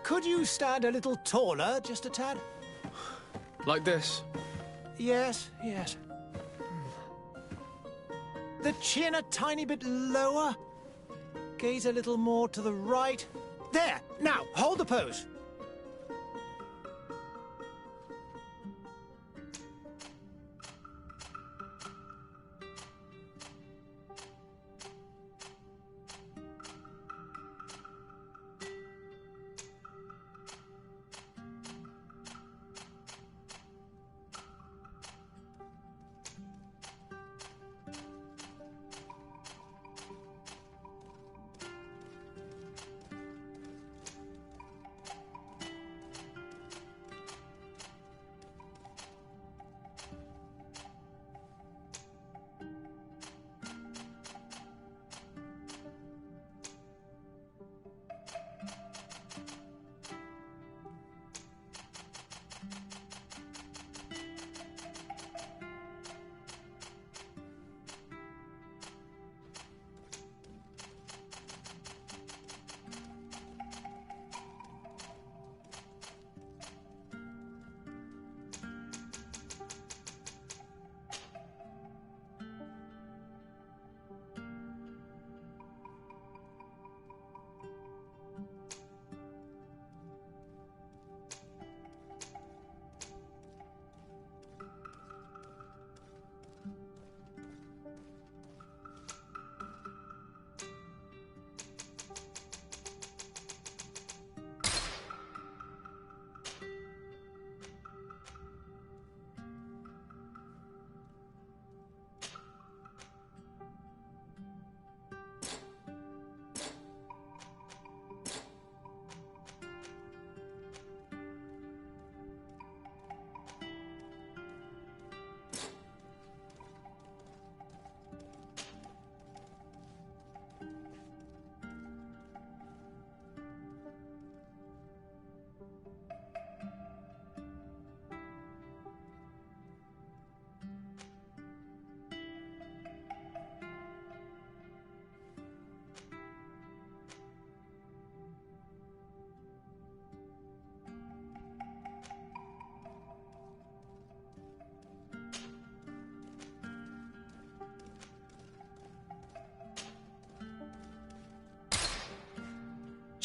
Could you stand a little taller, just a tad? Like this? Yes, yes. The chin a tiny bit lower. Gaze a little more to the right. There! Now, hold the pose.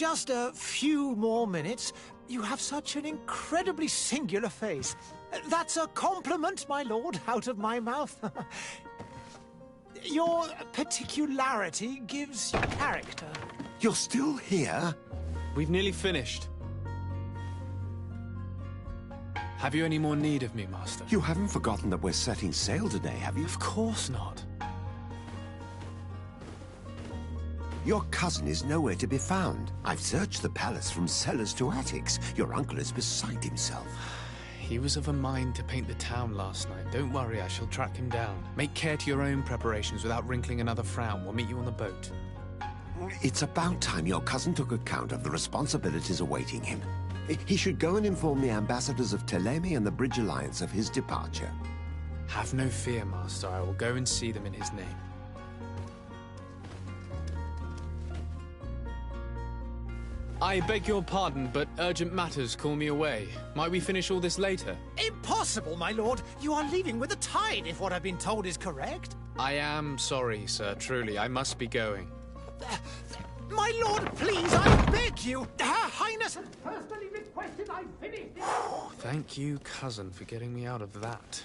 Just a few more minutes. You have such an incredibly singular face. That's a compliment, my lord, out of my mouth. Your particularity gives you character. You're still here? We've nearly finished. Have you any more need of me, Master? You haven't forgotten that we're setting sail today, have you? Of course not. Your cousin is nowhere to be found. I've searched the palace from cellars to attics. Your uncle is beside himself. He was of a mind to paint the town last night. Don't worry, I shall track him down. Make care to your own preparations without wrinkling another frown. We'll meet you on the boat. It's about time your cousin took account of the responsibilities awaiting him. He should go and inform the ambassadors of Telemi and the Bridge Alliance of his departure. Have no fear, Master. I will go and see them in his name. I beg your pardon, but urgent matters call me away. Might we finish all this later? Impossible, my lord. You are leaving with the tide, if what I've been told is correct. I am sorry, sir. Truly, I must be going. My lord, please, I beg you. Her Highness has personally requested I finish this. Thank you, cousin, for getting me out of that.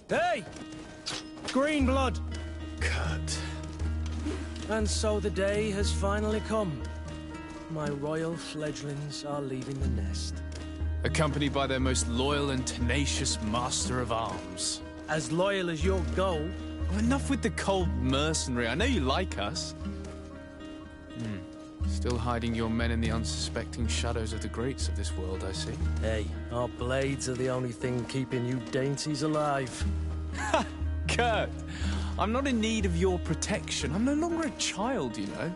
Hey! Green blood! Cut. And so the day has finally come. My royal fledglings are leaving the nest. Accompanied by their most loyal and tenacious master of arms. As loyal as your goal. Oh, enough with the cold mercenary. I know you like us. Still hiding your men in the unsuspecting shadows of the greats of this world, I see. Hey, our blades are the only thing keeping you dainties alive. Ha! Kurt! I'm not in need of your protection. I'm no longer a child, you know.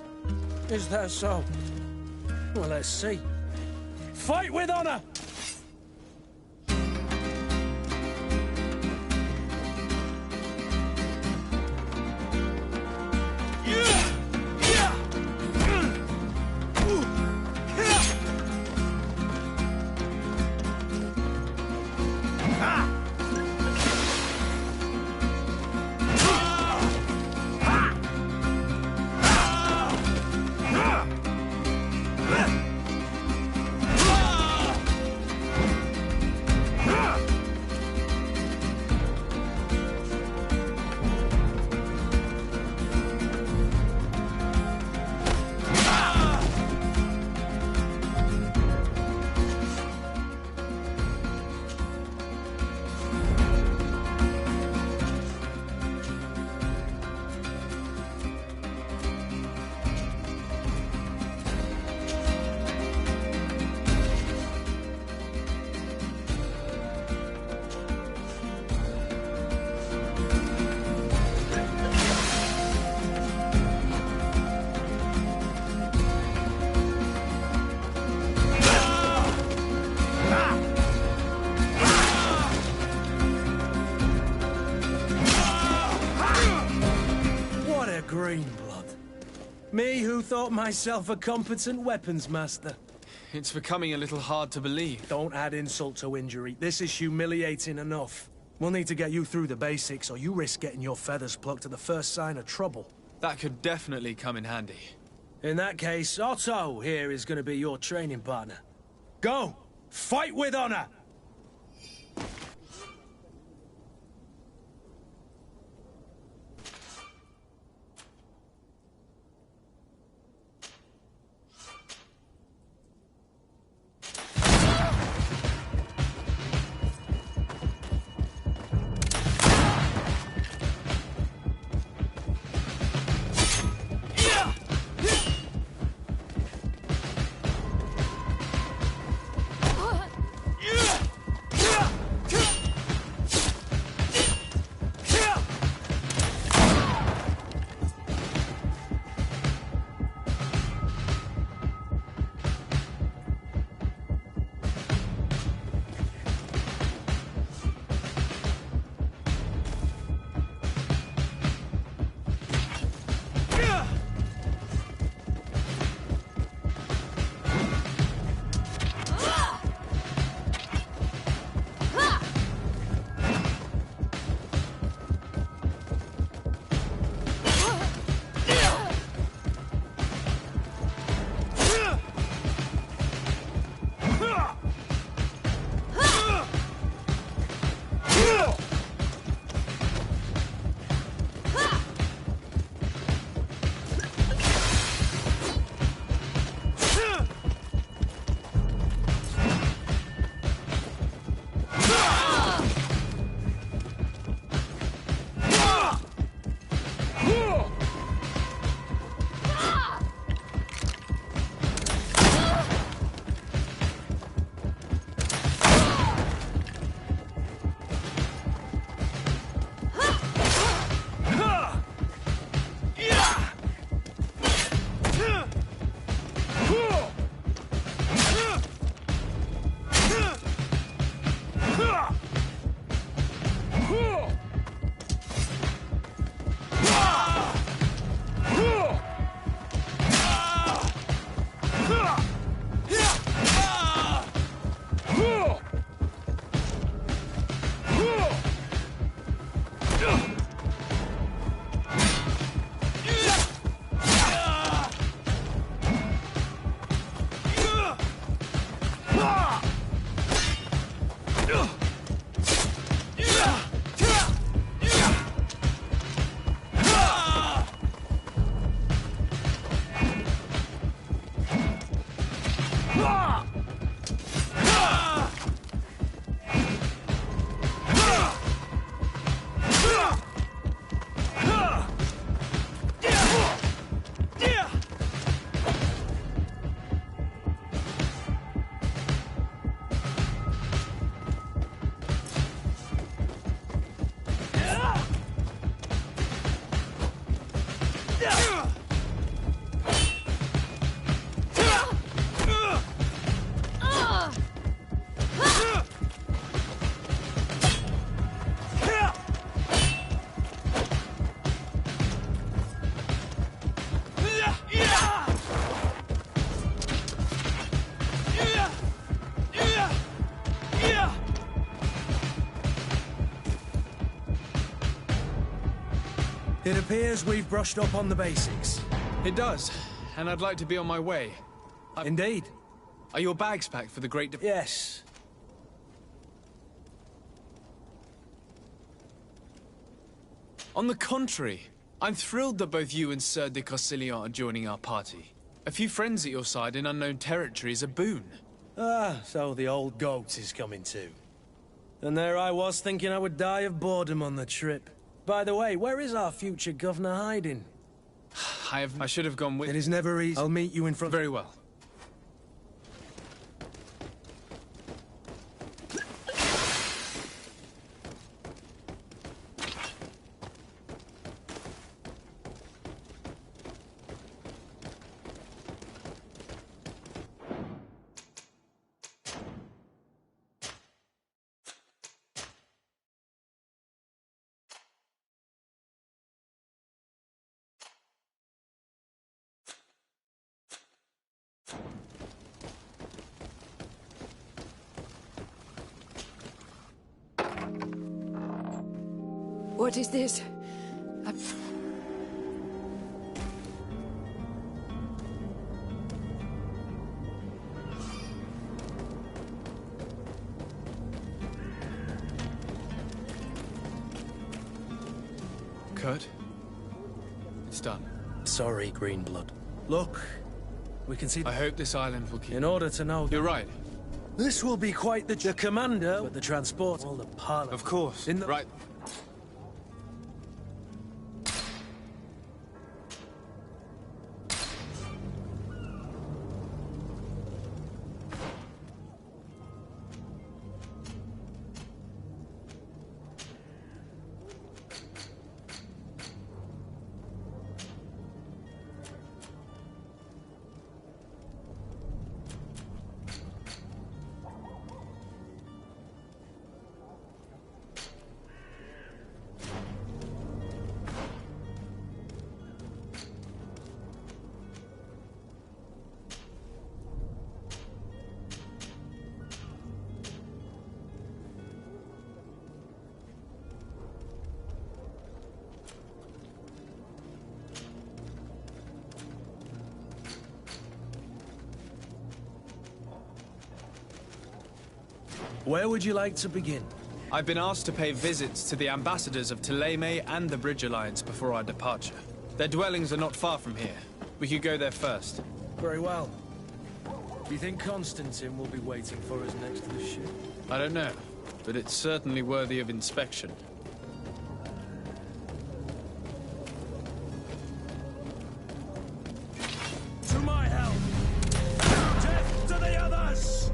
Is that so? Well, let's see. Fight with honor! Green blood. Me who thought myself a competent weapons master. It's becoming a little hard to believe. Don't add insult to injury. This is humiliating enough. We'll need to get you through the basics, or you risk getting your feathers plucked at the first sign of trouble. That could definitely come in handy. In that case, Otto here is going to be your training partner. Go! Fight with honor! It appears we've brushed up on the basics. It does, and I'd like to be on my way. Indeed. Are your bags packed for the Great Yes. On the contrary, I'm thrilled that both you and Sir de Cossillon are joining our party. A few friends at your side in unknown territory is a boon. Ah, so the old goat is coming too. And there I was thinking I would die of boredom on the trip. By the way, where is our future governor hiding? I should have gone with... It is never easy. I'll meet you in front... Very well. What is this? Kurt? It's done. Sorry, Greenblood. Look, we can see... I hope this island will keep... In order to know... You're right. This will be quite the commander, but the transport... All the parliament... Of course. In the... Right. Where would you like to begin? I've been asked to pay visits to the ambassadors of Thélème and the Bridge Alliance before our departure. Their dwellings are not far from here. We could go there first. Very well. Do you think Constantine will be waiting for us next to the ship? I don't know, but it's certainly worthy of inspection. To my help! Death to the others!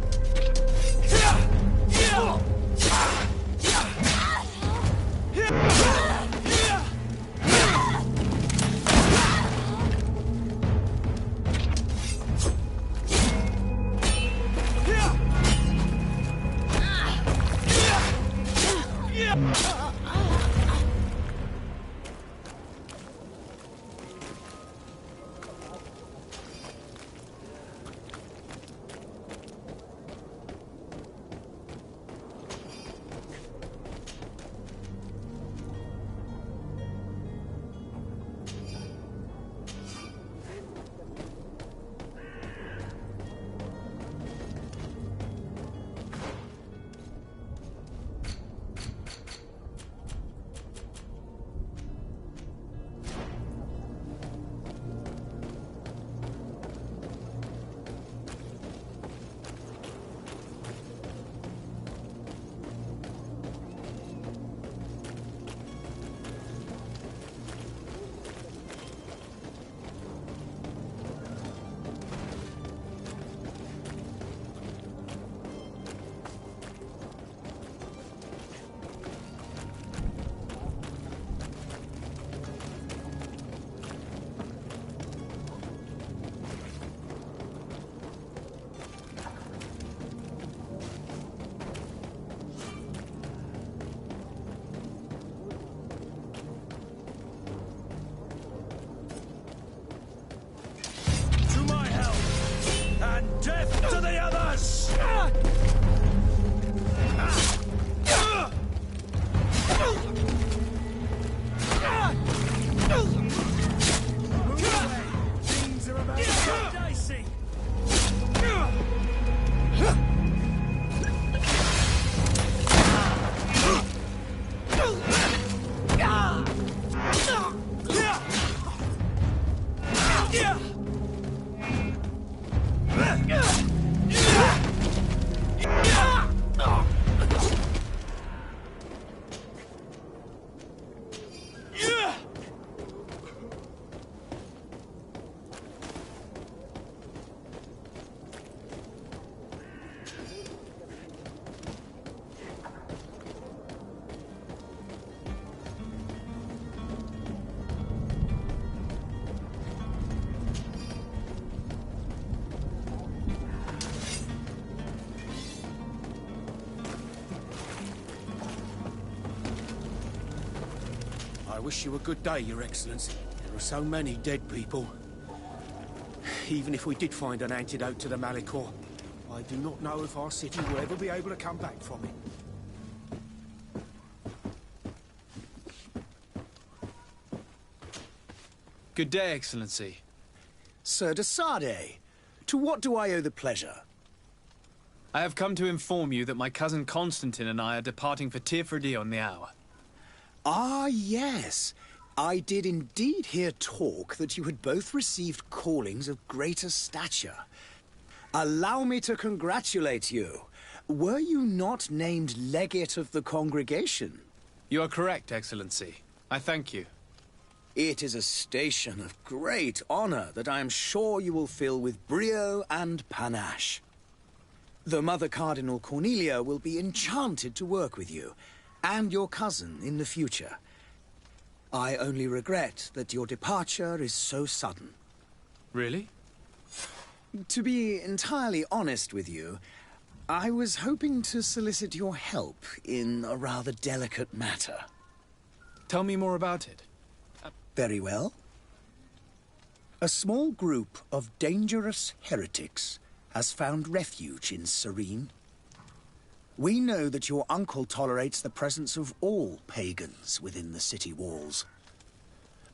I wish you a good day, Your Excellency. There are so many dead people. Even if we did find an antidote to the Malicor, I do not know if our city will ever be able to come back from it. Good day, Excellency. Sir de Sardet, to what do I owe the pleasure? I have come to inform you that my cousin Constantine and I are departing for Tirfredi on the hour. Ah, yes. I did indeed hear talk that you had both received callings of greater stature. Allow me to congratulate you. Were you not named legate of the congregation? You are correct, Excellency. I thank you. It is a station of great honor that I am sure you will fill with brio and panache. The Mother Cardinal Cornelia will be enchanted to work with you, and your cousin in the future. I only regret that your departure is so sudden. Really? To be entirely honest with you, I was hoping to solicit your help in a rather delicate matter. Tell me more about it. Very well. A small group of dangerous heretics has found refuge in Serene. We know that your uncle tolerates the presence of all pagans within the city walls.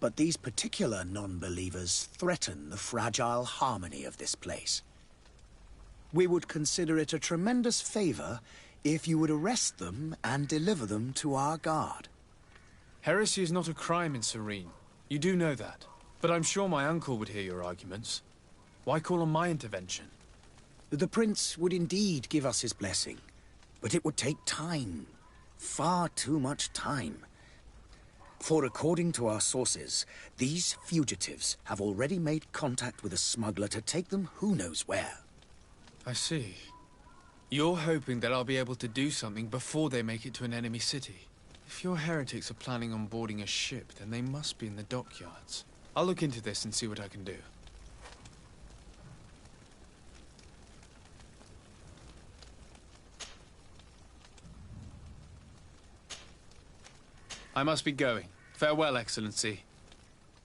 But these particular non-believers threaten the fragile harmony of this place. We would consider it a tremendous favor if you would arrest them and deliver them to our guard. Heresy is not a crime in Serene. You do know that. But I'm sure my uncle would hear your arguments. Why call on my intervention? The Prince would indeed give us his blessing, but it would take time. Far too much time. For according to our sources, these fugitives have already made contact with a smuggler to take them who knows where. I see. You're hoping that I'll be able to do something before they make it to an enemy city. If your heretics are planning on boarding a ship, then they must be in the dockyards. I'll look into this and see what I can do. I must be going. Farewell, Excellency.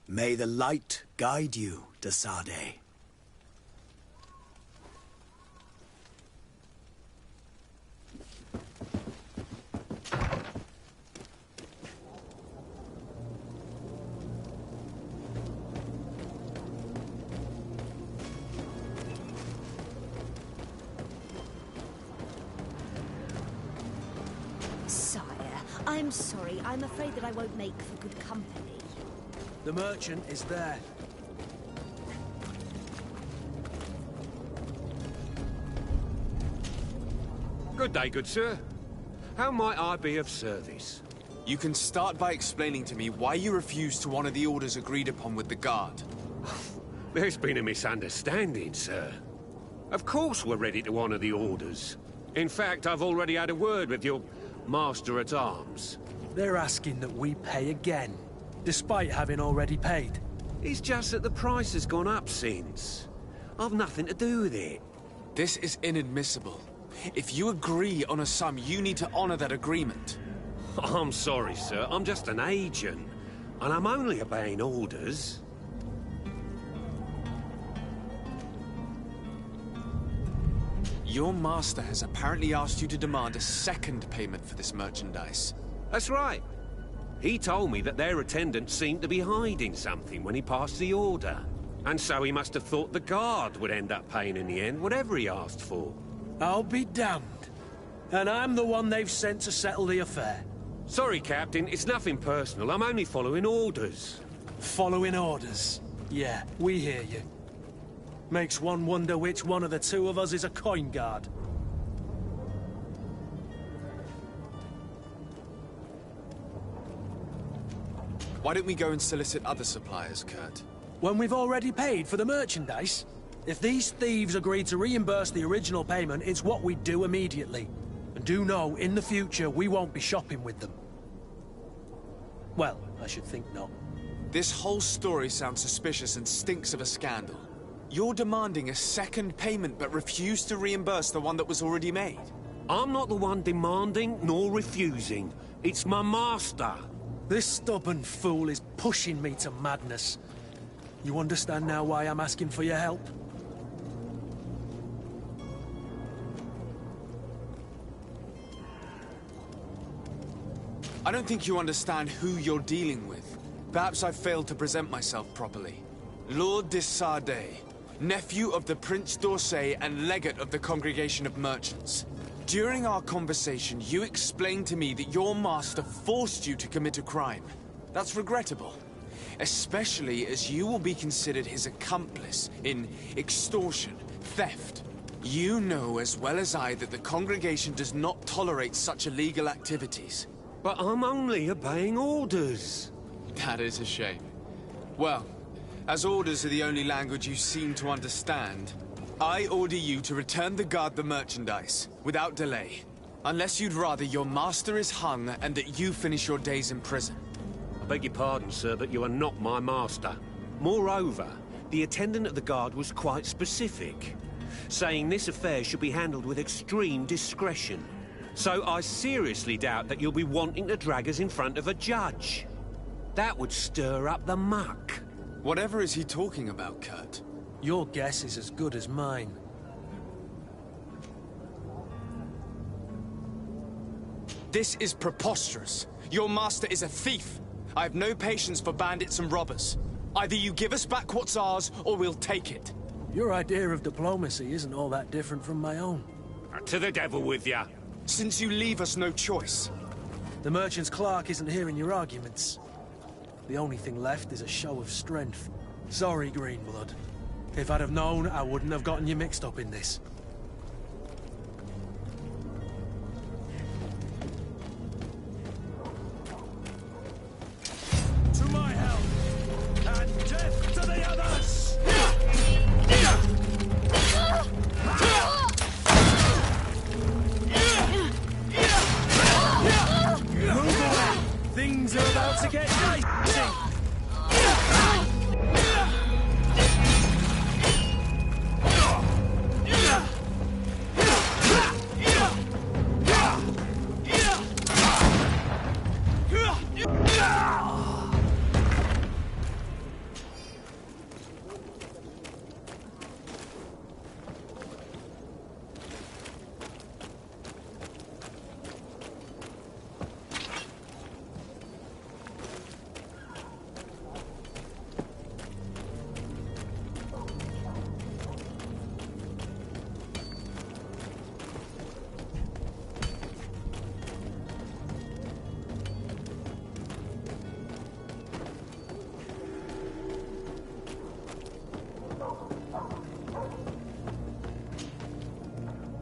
May the light guide you, de Sardet. I'm sorry. I'm afraid that I won't make for good company. The merchant is there. Good day, good sir. How might I be of service? You can start by explaining to me why you refused to honor the orders agreed upon with the guard. There's been a misunderstanding, sir. Of course we're ready to honor the orders. In fact, I've already had a word with your Master-at-Arms. They're asking that we pay again, despite having already paid. It's just that the price has gone up since. I've nothing to do with it. This is inadmissible. If you agree on a sum, you need to honor that agreement. I'm sorry, sir. I'm just an agent. And I'm only obeying orders. Your master has apparently asked you to demand a second payment for this merchandise. That's right. He told me that their attendant seemed to be hiding something when he passed the order. And so he must have thought the guard would end up paying in the end, whatever he asked for. I'll be damned. And I'm the one they've sent to settle the affair. Sorry, Captain, it's nothing personal. I'm only following orders. Following orders? Yeah, we hear you. Makes one wonder which one of the two of us is a coin guard. Why don't we go and solicit other suppliers, Kurt? When we've already paid for the merchandise? If these thieves agreed to reimburse the original payment, it's what we'd do immediately. And do know, in the future, we won't be shopping with them. Well, I should think not. This whole story sounds suspicious and stinks of a scandal. You're demanding a second payment but refuse to reimburse the one that was already made. I'm not the one demanding nor refusing. It's my master. This stubborn fool is pushing me to madness. You understand now why I'm asking for your help? I don't think you understand who you're dealing with. Perhaps I failed to present myself properly. Lord de Sardet, nephew of the Prince d'Orsay and legate of the Congregation of Merchants. During our conversation, you explained to me that your master forced you to commit a crime. That's regrettable, especially as you will be considered his accomplice in extortion, theft. You know as well as I that the Congregation does not tolerate such illegal activities. But I'm only obeying orders. That is a shame. Well, as orders are the only language you seem to understand, I order you to return the guard the merchandise, without delay. Unless you'd rather your master is hung and that you finish your days in prison. I beg your pardon, sir, but you are not my master. Moreover, the attendant of the guard was quite specific, saying this affair should be handled with extreme discretion. So I seriously doubt that you'll be wanting to drag us in front of a judge. That would stir up the muck. Whatever is he talking about, Kurt? Your guess is as good as mine. This is preposterous. Your master is a thief. I have no patience for bandits and robbers. Either you give us back what's ours, or we'll take it. Your idea of diplomacy isn't all that different from my own. To the devil with ya. Since you leave us no choice. The merchant's clerk isn't hearing your arguments. The only thing left is a show of strength. Sorry, Greenblood. If I'd have known, I wouldn't have gotten you mixed up in this. To my help! And death to the others! Move away! Things are about to get dicey!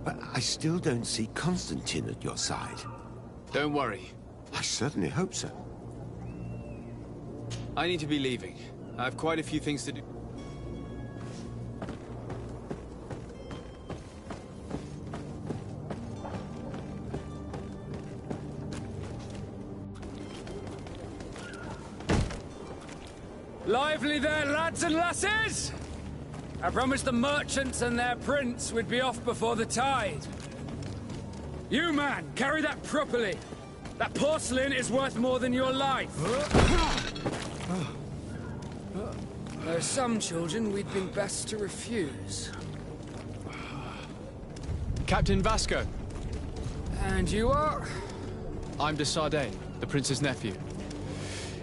But I still don't see Constantine at your side. Don't worry. I certainly hope so. I need to be leaving. I have quite a few things to do. Lively there, lads and lasses! I promised the merchants and their prince we'd be off before the tide. You, man, carry that properly. That porcelain is worth more than your life. There are some children we'd been best to refuse. Captain Vasco. And you are? I'm de Sardet, the prince's nephew.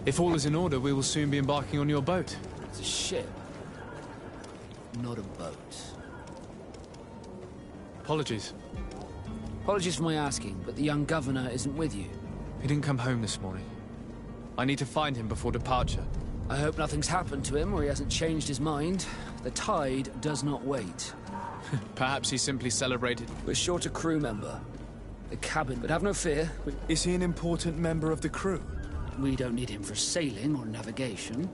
If all is in order, we will soon be embarking on your boat. It's a ship, not a boat. Apologies. Apologies for my asking, but the young governor isn't with you. He didn't come home this morning. I need to find him before departure. I hope nothing's happened to him or he hasn't changed his mind. The tide does not wait. Perhaps he simply celebrated. We're short a crew member. The cabin, but have no fear. Is he an important member of the crew? We don't need him for sailing or navigation.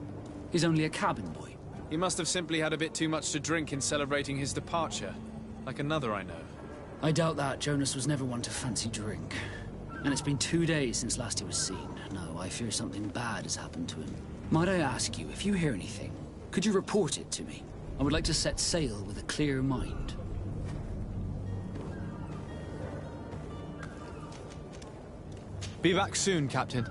He's only a cabin boy. He must have simply had a bit too much to drink in celebrating his departure. Like another I know. I doubt that. Jonas was never one to fancy drink. And it's been 2 days since last he was seen. No, I fear something bad has happened to him. Might I ask you, if you hear anything, could you report it to me? I would like to set sail with a clear mind. Be back soon, Captain.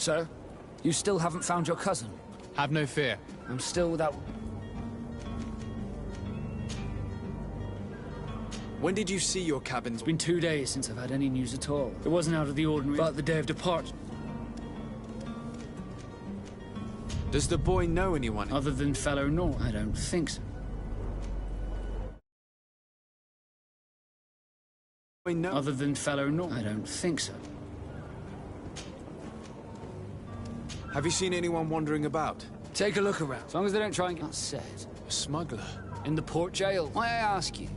Sir, you still haven't found your cousin? Have no fear. I'm still without... When did you see your cabin? It's been 2 days since I've had any news at all. It wasn't out of the ordinary, but the day of departure. Does the boy know anyone? Other than fellow North? I don't think so. No. Other than fellow North? I don't think so. Have you seen anyone wandering about? Take a look around. As long as they don't try and get said. A smuggler? In the port jail. Why I ask you?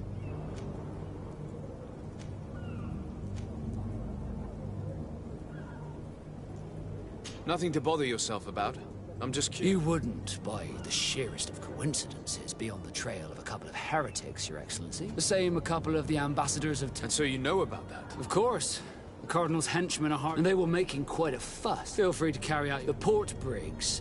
Nothing to bother yourself about. I'm just curious. You wouldn't, by the sheerest of coincidences, be on the trail of a couple of heretics, Your Excellency. The same a couple of the ambassadors of... And so you know about that? Of course. The Cardinal's henchmen are hard, and they were making quite a fuss. Feel free to carry out the port brigs.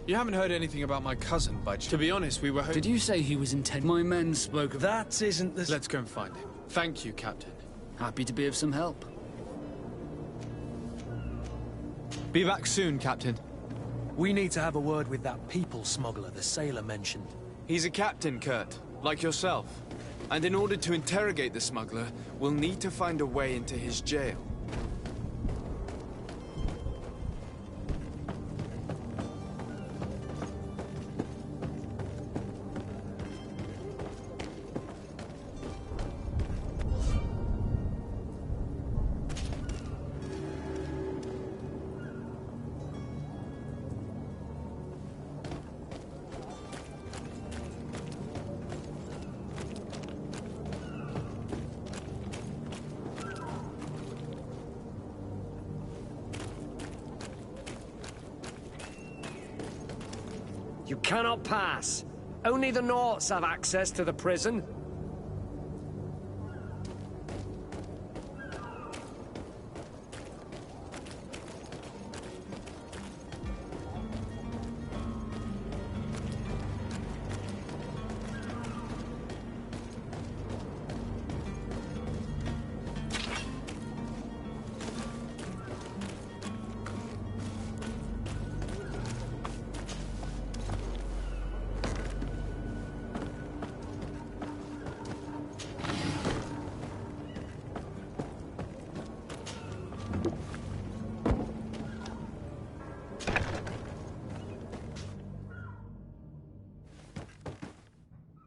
You haven't heard anything about my cousin, by chance? To be honest, we were Did you say he was intent? My men spoke of... That isn't the... Let's go and find him. Thank you, Captain. Happy to be of some help. Be back soon, Captain. We need to have a word with that people smuggler the sailor mentioned. He's a captain, Kurt, like yourself. And in order to interrogate the smuggler, we'll need to find a way into his jail. You cannot pass. Only the Norts have access to the prison.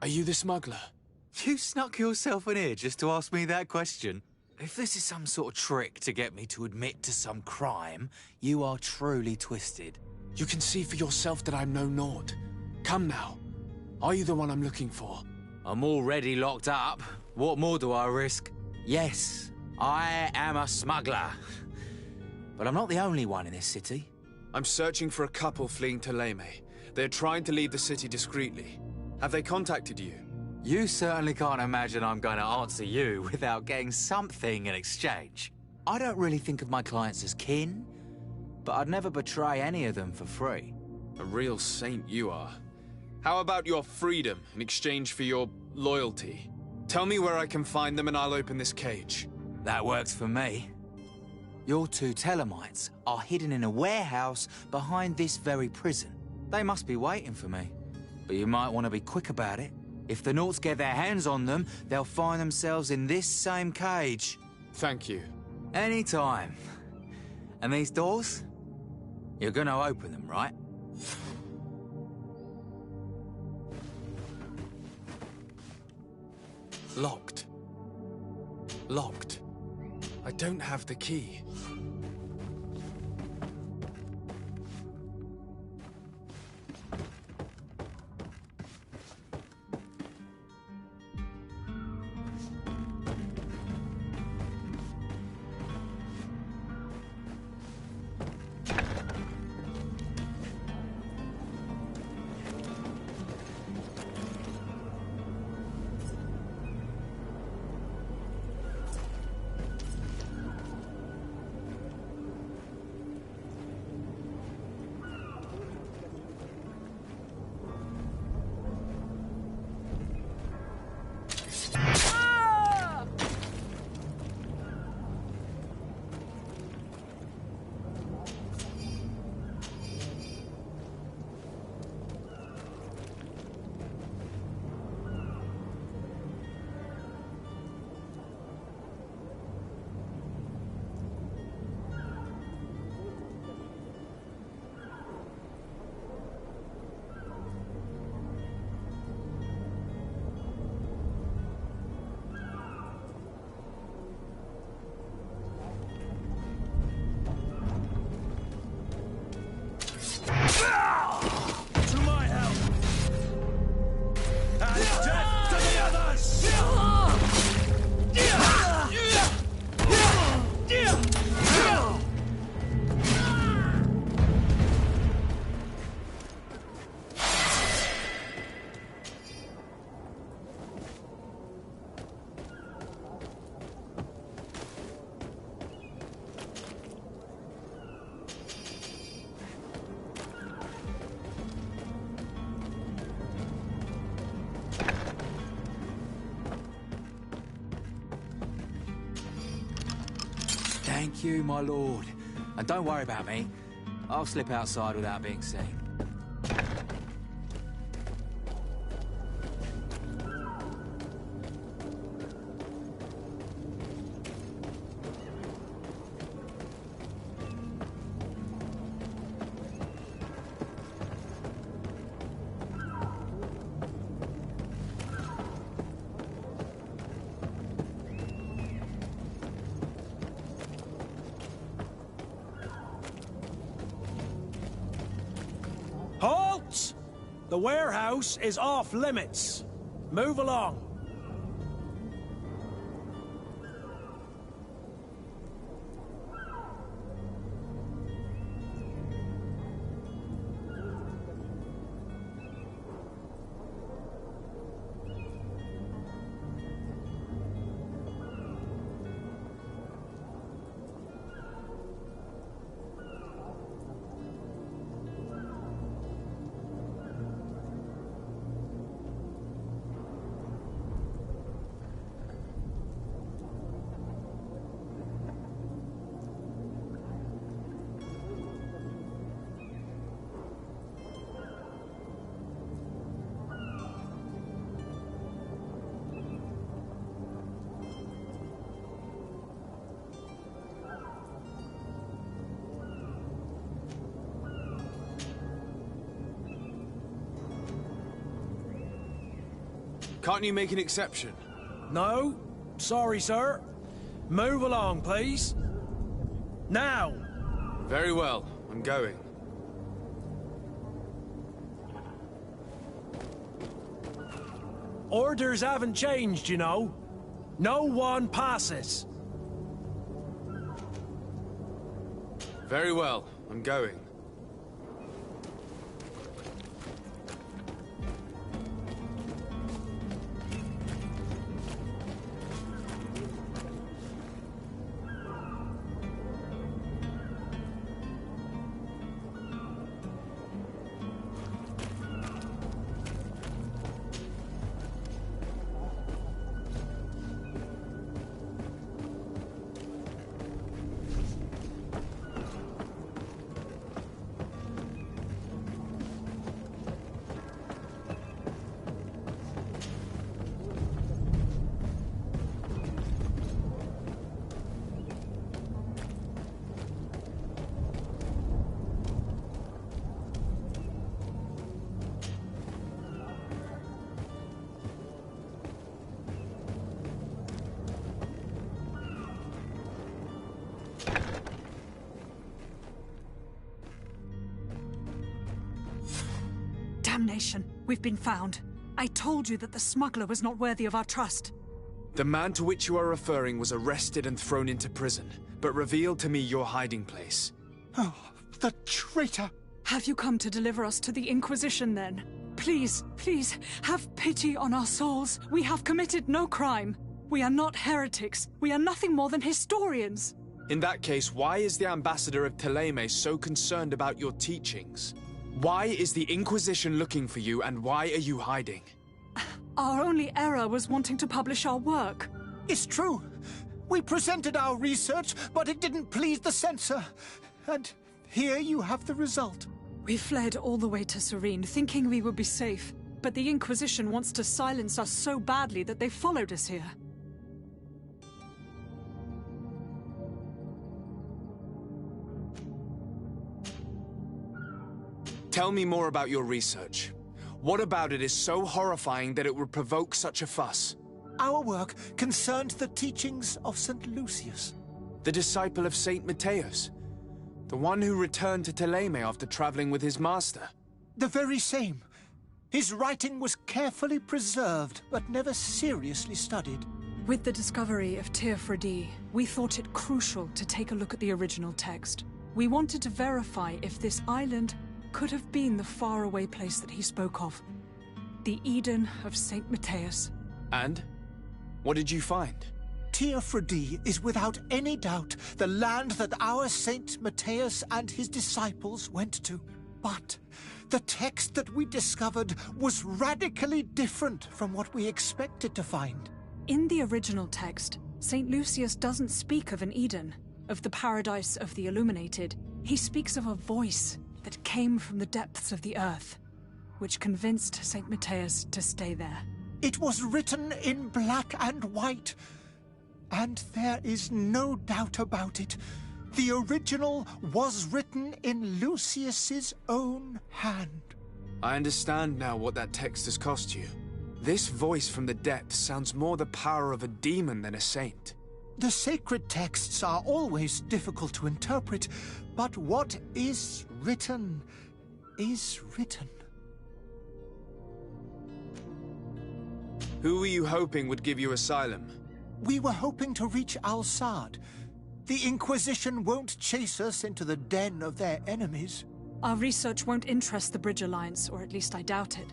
Are you the smuggler? You snuck yourself in here just to ask me that question? If this is some sort of trick to get me to admit to some crime, you are truly twisted. You can see for yourself that I'm no Nord. Come now. Are you the one I'm looking for? I'm already locked up. What more do I risk? Yes, I am a smuggler. But I'm not the only one in this city. I'm searching for a couple fleeing to Leme. They're trying to leave the city discreetly. Have they contacted you? You certainly can't imagine I'm going to answer you without getting something in exchange. I don't really think of my clients as kin, but I'd never betray any of them for free. A real saint you are. How about your freedom in exchange for your loyalty? Tell me where I can find them and I'll open this cage. That works for me. Your two Telemites are hidden in a warehouse behind this very prison. They must be waiting for me. But you might want to be quick about it. If the Norts get their hands on them, they'll find themselves in this same cage. Thank you. Anytime. And these doors? You're gonna open them, right? Locked. Locked. I don't have the key. Thank you, my lord. And don't worry about me. I'll slip outside without being seen. Halt! The warehouse is off limits. Move along. Can't you make an exception? No, sorry, sir. Move along, please. Now! Very well, I'm going. Orders haven't changed, you know. No one passes. Very well, I'm going. Damnation! We've been found. I told you that the smuggler was not worthy of our trust. The man to which you are referring was arrested and thrown into prison, but revealed to me your hiding place. Oh, the traitor! Have you come to deliver us to the Inquisition, then? Please, please, have pity on our souls. We have committed no crime. We are not heretics. We are nothing more than historians. In that case, why is the ambassador of Thélème so concerned about your teachings? Why is the Inquisition looking for you, and why are you hiding? Our only error was wanting to publish our work. It's true. We presented our research, but it didn't please the censor. And here you have the result. We fled all the way to Serene, thinking we would be safe. But the Inquisition wants to silence us so badly that they followed us here. Tell me more about your research. What about it is so horrifying that it would provoke such a fuss? Our work concerned the teachings of St. Lucius. The disciple of St. Matthias? The one who returned to Thélème after traveling with his master? The very same. His writing was carefully preserved, but never seriously studied. With the discovery of Teofredi, we thought it crucial to take a look at the original text. We wanted to verify if this island could have been the faraway place that he spoke of. The Eden of St. Matthias. And? What did you find? Teofredi is without any doubt the land that our Saint Matthias and his disciples went to. But the text that we discovered was radically different from what we expected to find. In the original text, St. Lucius doesn't speak of an Eden. of the paradise of the illuminated, he speaks of a voice that came from the depths of the earth, which convinced St. Matthias to stay there. It was written in black and white, and there is no doubt about it. The original was written in Lucius's own hand. I understand now what that text has cost you. This voice from the depths sounds more the power of a demon than a saint. The sacred texts are always difficult to interpret, but what is written is written. Who were you hoping would give you asylum? We were hoping to reach Al-Sad. The Inquisition won't chase us into the den of their enemies. Our research won't interest the Bridge Alliance, or at least I doubt it.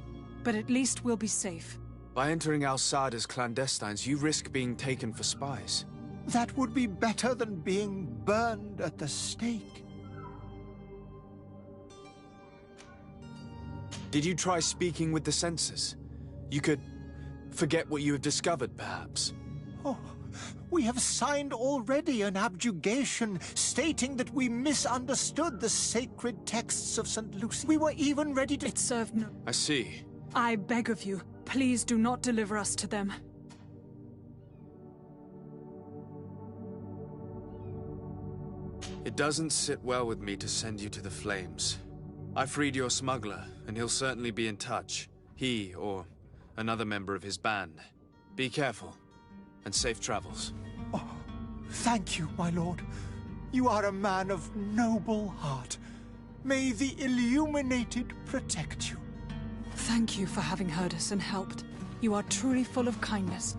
But at least we'll be safe. By entering Al-Sad as clandestines, you risk being taken for spies. That would be better than being burned at the stake. Did you try speaking with the censors? You could forget what you have discovered, perhaps. Oh, we have signed already an abjugation stating that we misunderstood the sacred texts of St. Lucy. We were even ready to— It served no— I see. I beg of you, please do not deliver us to them. It doesn't sit well with me to send you to the flames. I freed your smuggler, and he'll certainly be in touch. He, or another member of his band. Be careful, and safe travels. Oh, thank you, my lord. You are a man of noble heart. May the illuminated protect you. Thank you for having heard us and helped. You are truly full of kindness.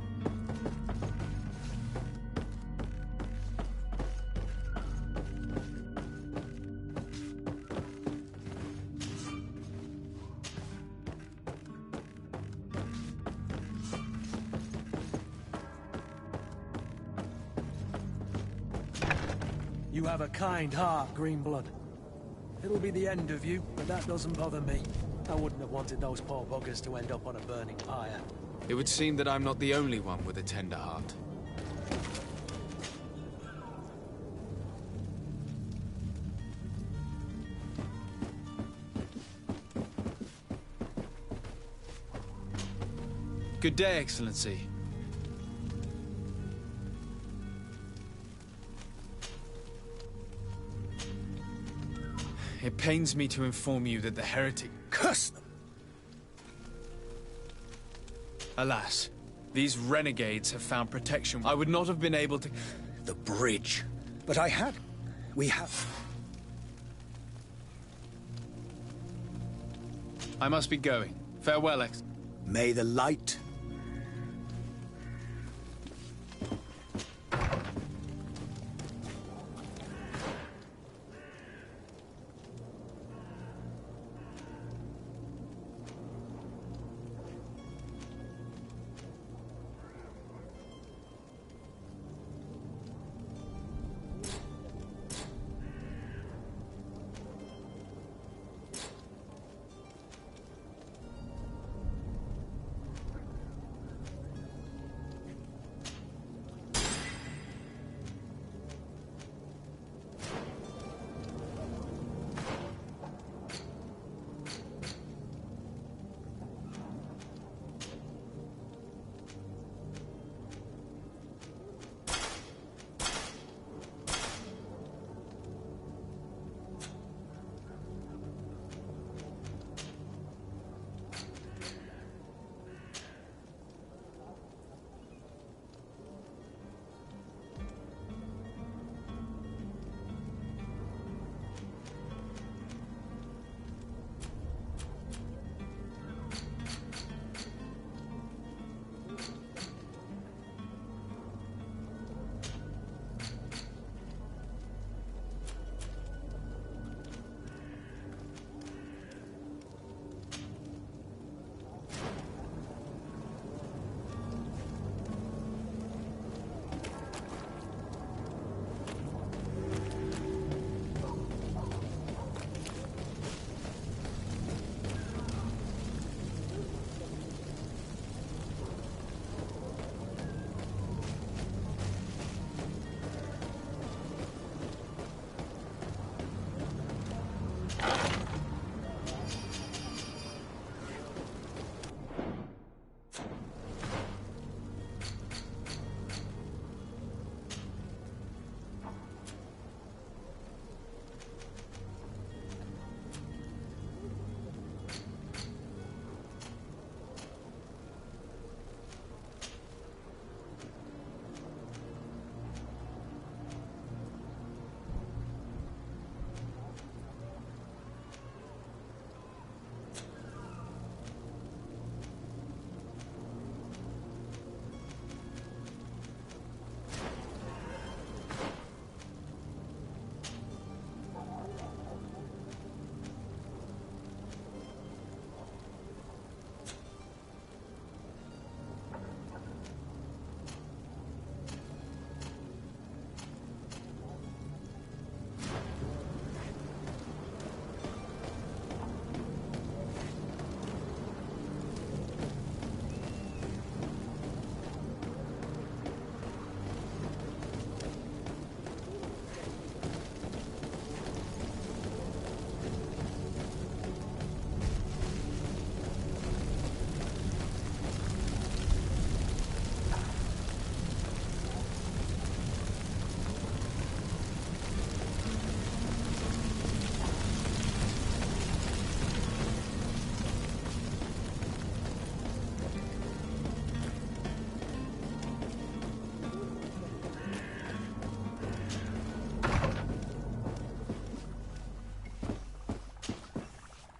You have a kind heart, Greenblood. It'll be the end of you, but that doesn't bother me. I wouldn't have wanted those poor buggers to end up on a burning pyre. It would seem that I'm not the only one with a tender heart. Good day, Excellency. It pains me to inform you that the heretic— Curse them! Alas, these renegades have found protection. I would not have been able to— The bridge. But we have... I must be going. Farewell, May the light...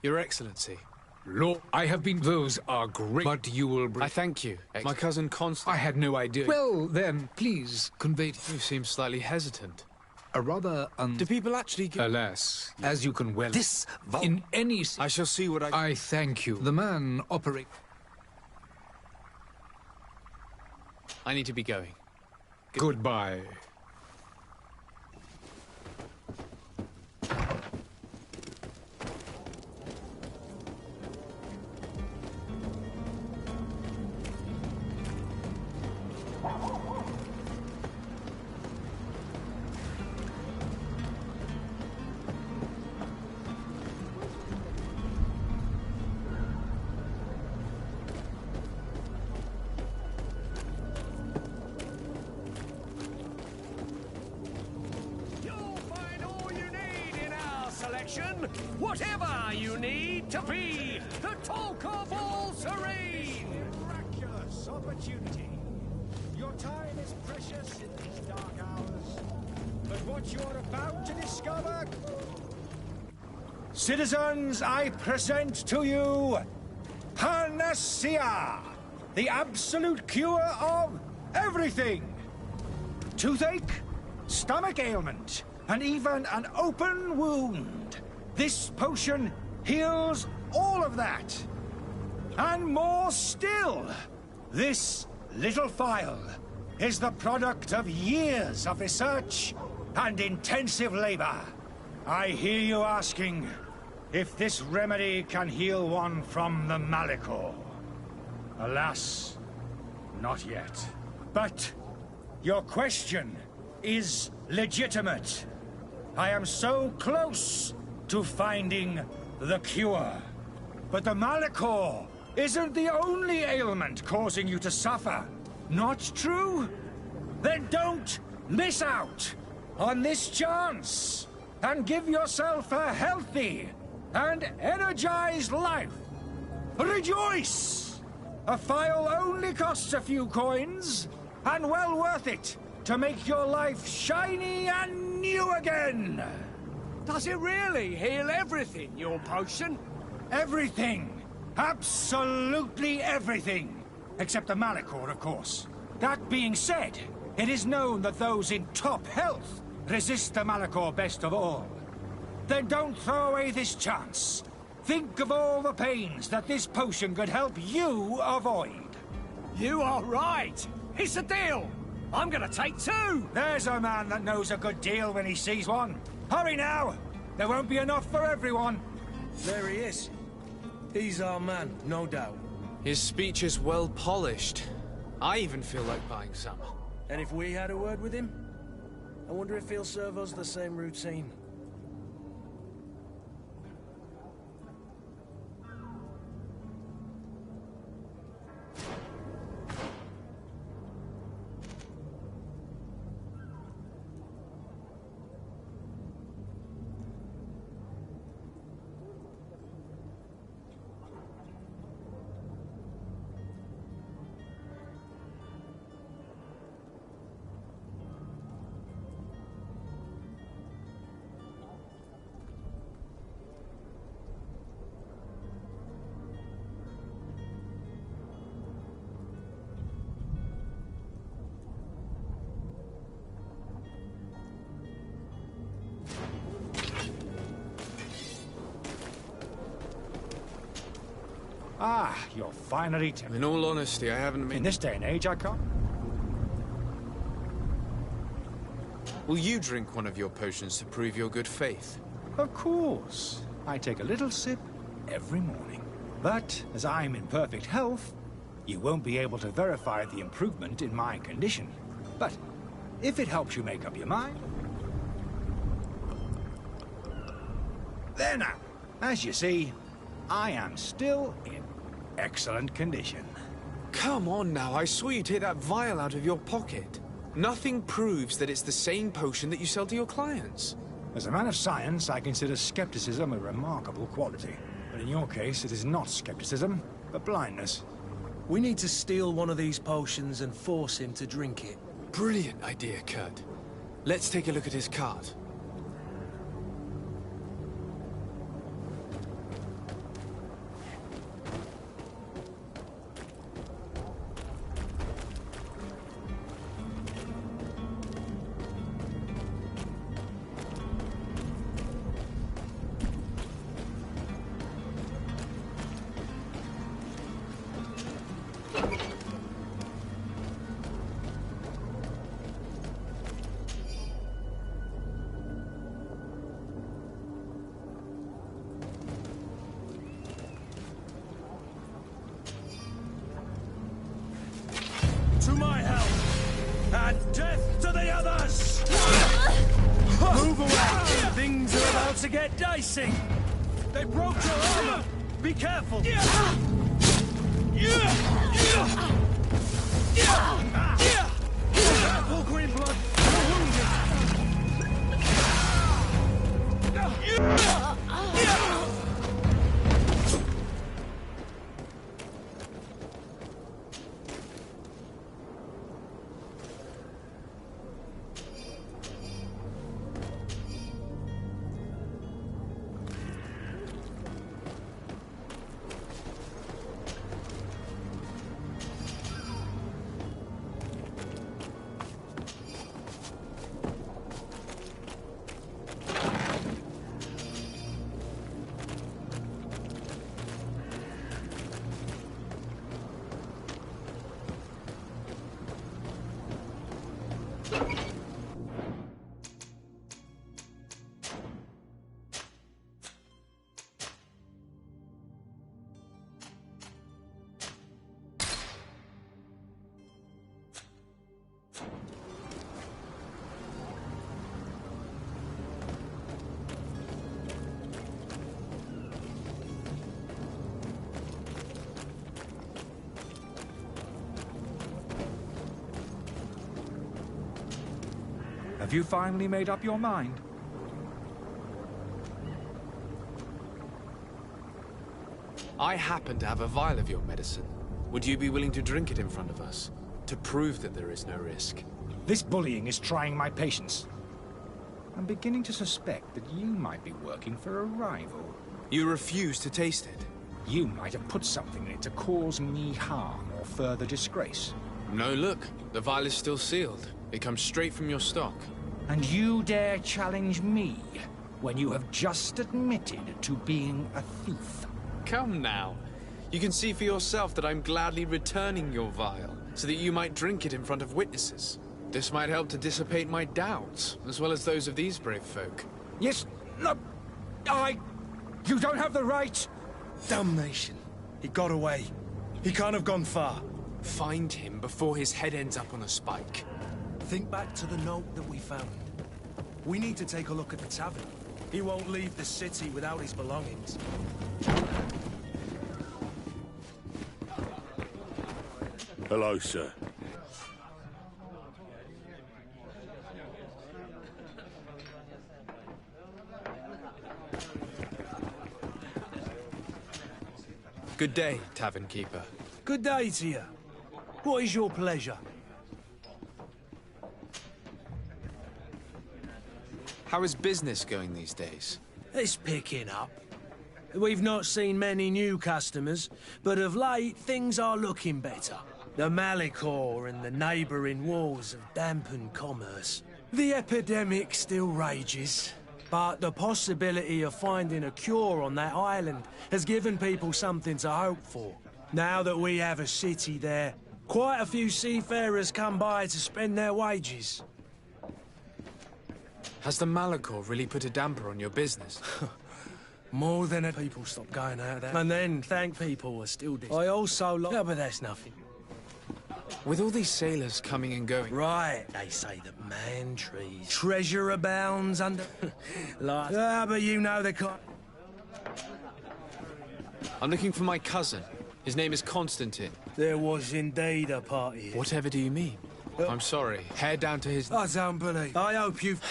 Your Excellency. Lord, I have been... Those are great, but you will bring... I thank you. My cousin Constance... I had no idea. Well, then, please convey... You seem slightly hesitant. A rather Do people actually... Alas, as you can well... This... In any... I shall see what I thank you. The man operate... I need to be going. Goodbye. Whatever you need to be the talk of all Serene. Miraculous opportunity. Your time is precious in these dark hours. But what you're about to discover... Citizens, I present to you Panacea, the absolute cure of everything. Toothache, stomach ailment, and even an open wound. This potion heals all of that. And more still. This little phial is the product of years of research and intensive labor. I hear you asking if this remedy can heal one from the Malicor. Alas, not yet. But your question is legitimate. I am so close to finding the cure. But the Malicor isn't the only ailment causing you to suffer. Not true? Then don't miss out on this chance and give yourself a healthy and energized life. Rejoice! A phial only costs a few coins, and well worth it to make your life shiny and new again. Does it really heal everything, your potion? Everything. Absolutely everything. Except the Malicor, of course. That being said, it is known that those in top health resist the Malicor best of all. Then don't throw away this chance. Think of all the pains that this potion could help you avoid. You are right. It's a deal. I'm gonna take two. There's a man that knows a good deal when he sees one. Hurry now! There won't be enough for everyone. There he is. He's our man, no doubt. His speech is well polished. I even feel like buying some. And if we had a word with him, I wonder if he'll serve us the same routine. Ah, you're finally... In all honesty, I haven't been... In this day and age, I can't... Will you drink one of your potions to prove your good faith? Of course. I take a little sip every morning. But, as I'm in perfect health, you won't be able to verify the improvement in my condition. But, if it helps you make up your mind... There now. As you see, I am still in excellent condition. Come on now, I saw you take that vial out of your pocket. Nothing proves that it's the same potion that you sell to your clients. As a man of science, I consider skepticism a remarkable quality. But in your case, it is not skepticism, but blindness. We need to steal one of these potions and force him to drink it. Brilliant idea, Kurt. Let's take a look at his cart. To my help! And death to the others! Move away! Things are about to get dicey! They broke your armor! Be careful! Careful, Greenblood! You're wounded! Have you finally made up your mind? I happen to have a vial of your medicine. Would you be willing to drink it in front of us? To prove that there is no risk? This bullying is trying my patience. I'm beginning to suspect that you might be working for a rival. You refuse to taste it? You might have put something in it to cause me harm or further disgrace. No, look. The vial is still sealed. It comes straight from your stock. And you dare challenge me when you have just admitted to being a thief? Come now. You can see for yourself that I'm gladly returning your vial, so that you might drink it in front of witnesses. This might help to dissipate my doubts, as well as those of these brave folk. Yes, no, You don't have the right! Damnation. He got away. He can't have gone far. Find him before his head ends up on a spike. Think back to the note that we found. We need to take a look at the tavern. He won't leave the city without his belongings. Hello, sir. Good day, tavern keeper. Good day to you. What is your pleasure? How is business going these days? It's picking up. We've not seen many new customers, but of late things are looking better. The Malicor and the neighbouring wars have dampened commerce. The epidemic still rages, But the possibility of finding a cure on that island has given people something to hope for. Now that we have a city there, quite a few seafarers come by to spend their wages. Has the Malachor really put a damper on your business? More than a people stop going out there. And then, thank people are still this. I also Yeah, but that's nothing. With all these sailors coming and going... Right, they say that man trees. Treasure abounds under... like... Ah, but you know the kind... I'm looking for my cousin. His name is Constantine. There was indeed a party here. Whatever do you mean? I'm sorry. Head down to his... I don't believe... I hope you've...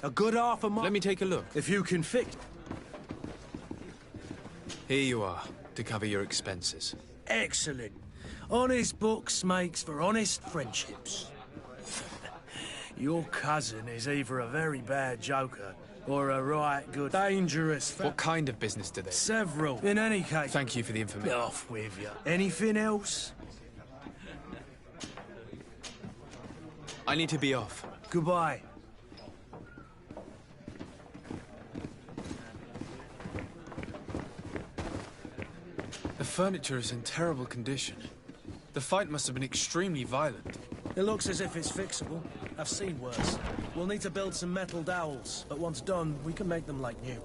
a good half a mile... Let me take a look. If you can fix... Here you are, to cover your expenses. Excellent. Honest books makes for honest friendships. Your cousin is either a very bad joker or a right good, dangerous... What kind of business do they? Several. In any case... Thank you for the information. Off with you. Anything else? I need to be off. Goodbye. The furniture is in terrible condition. The fight must have been extremely violent. It looks as if it's fixable. I've seen worse. We'll need to build some metal dowels, but once done, we can make them like new.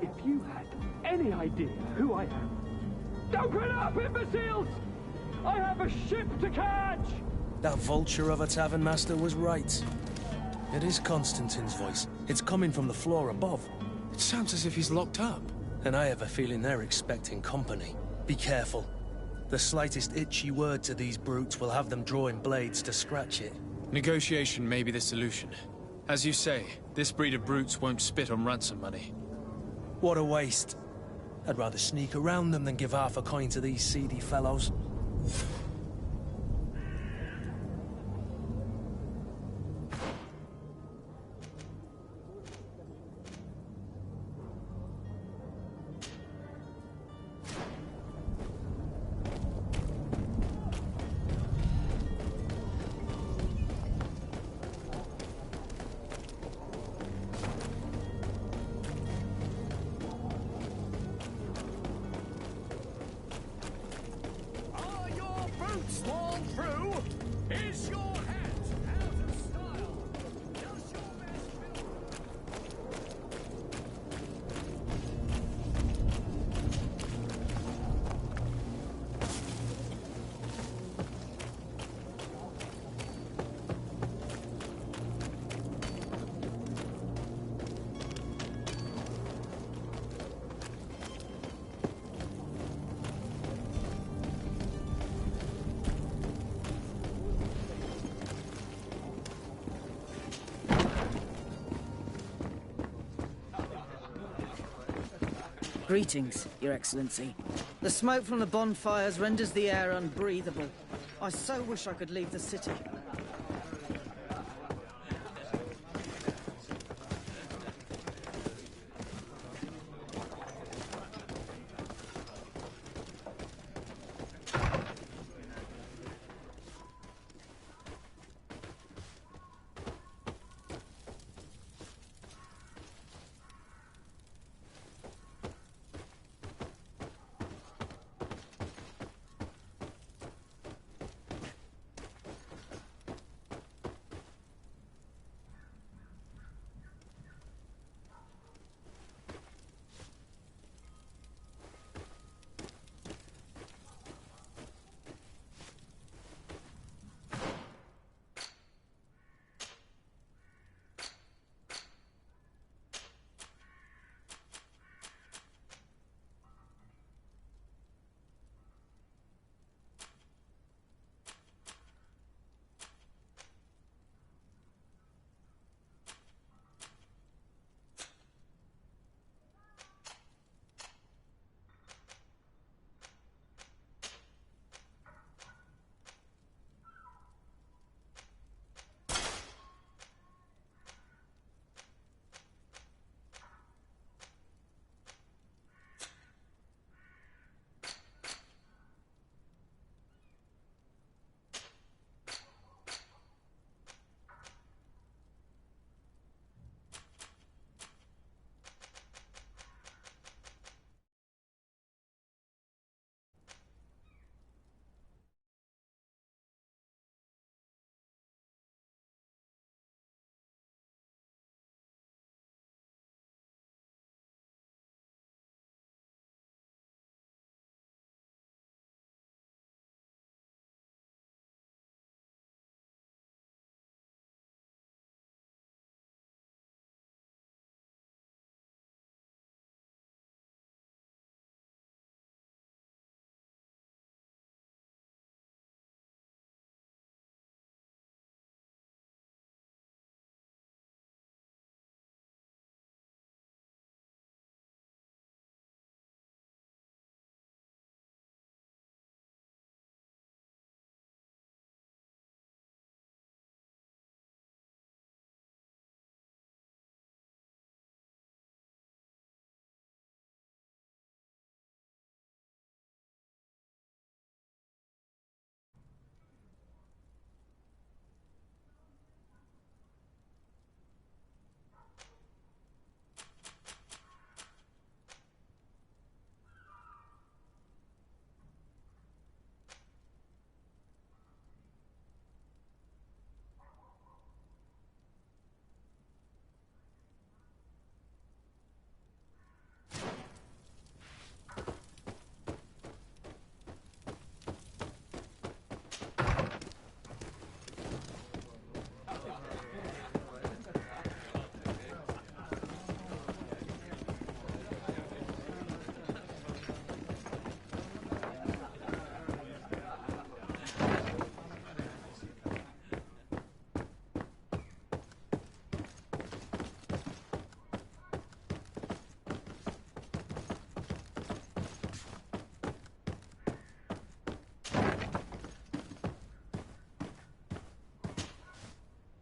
If you had any idea who I am... Open up, imbeciles! I have a ship to catch! That vulture of a tavern master was right. It is Constantine's voice. It's coming from the floor above. It sounds as if he's locked up. And I have a feeling they're expecting company. Be careful. The slightest itchy word to these brutes will have them drawing blades to scratch it. Negotiation may be the solution. As you say, this breed of brutes won't spit on ransom money. What a waste. I'd rather sneak around them than give half a coin to these seedy fellows. Greetings, Your Excellency. The smoke from the bonfires renders the air unbreathable. I so wish I could leave the city.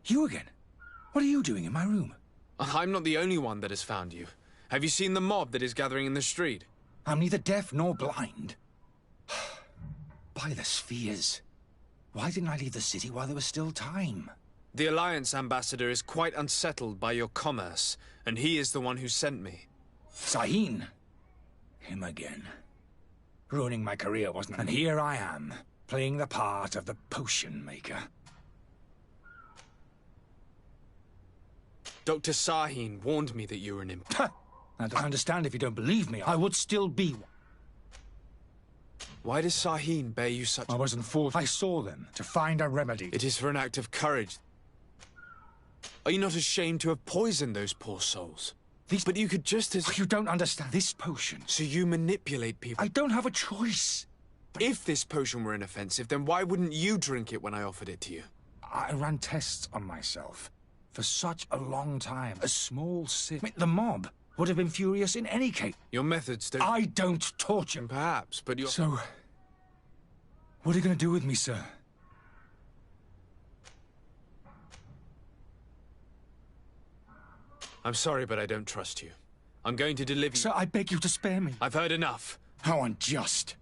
You again? What are you doing in my room? I'm not the only one that has found you. Have you seen the mob that is gathering in the street? I'm neither deaf nor blind. By the spheres. Why didn't I leave the city while there was still time? The Alliance ambassador is quite unsettled by your commerce, and he is the one who sent me. Sahin. Him again. Ruining my career, wasn't it? And here I am, playing the part of the potion maker. Dr. Sahin warned me that you were an imp. I don't understand if you don't believe me. I would still be one. Why does Sahin bear you such... I wasn't forced. I saw them to find a remedy. It is for an act of courage. Are you not ashamed to have poisoned those poor souls? But you could just as... You don't understand. This potion... So you manipulate people? I don't have a choice. If this potion were inoffensive, then why wouldn't you drink it when I offered it to you? I ran tests on myself. For such a long time. A small sip. I mean, the mob would have been furious in any case. Your methods don't... I don't torture. Perhaps, but you're... So... what are you going to do with me, sir? I'm sorry, but I don't trust you. I'm going to deliver you... Sir, I beg you to spare me. I've heard enough. How unjust.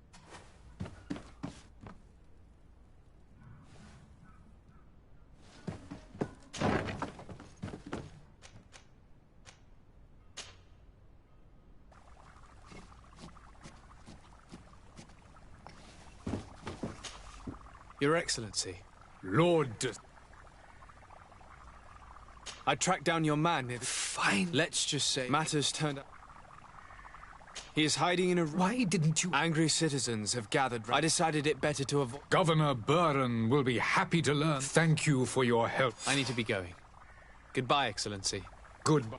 Your Excellency. Lord... I tracked down your man near the... Fine. Let's just say matters turned out. He is hiding in a... Why didn't you... Angry citizens have gathered... I decided it better to avoid... Governor Burren will be happy to learn. Thank you for your help. I need to be going. Goodbye, Excellency. Goodbye.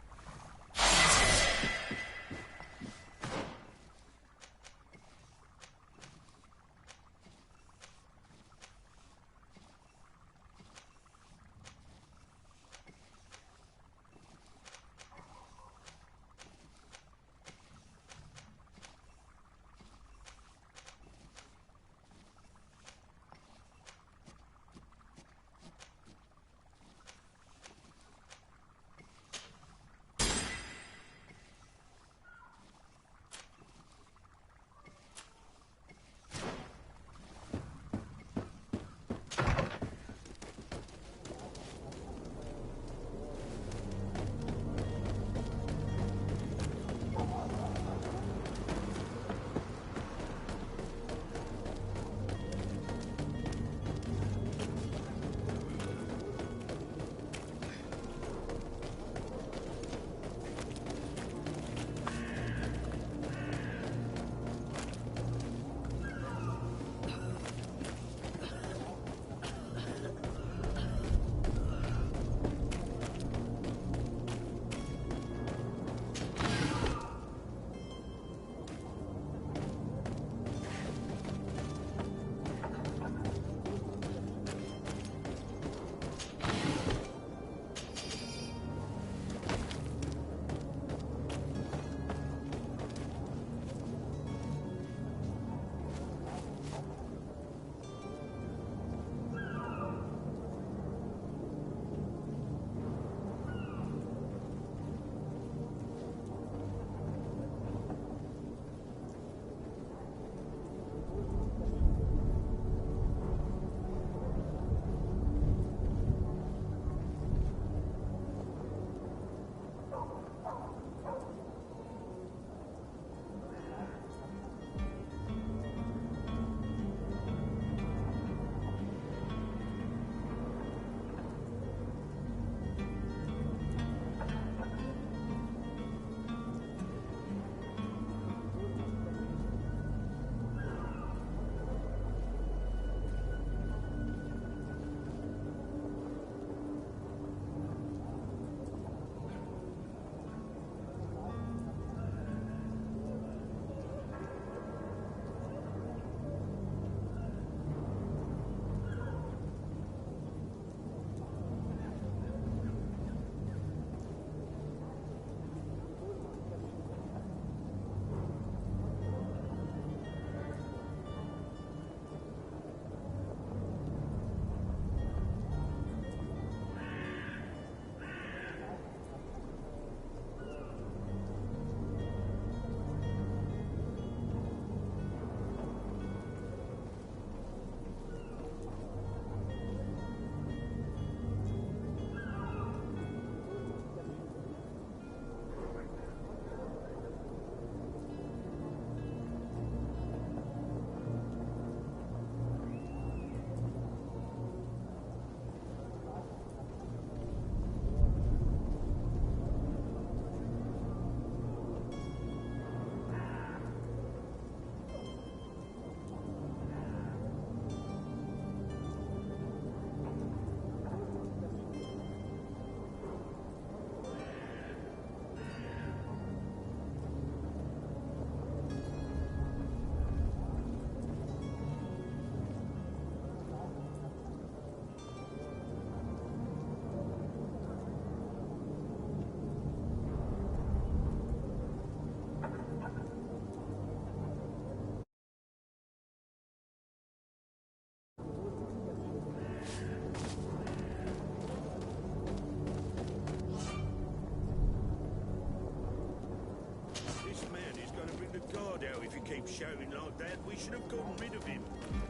shouting like that, we should have gotten rid of him.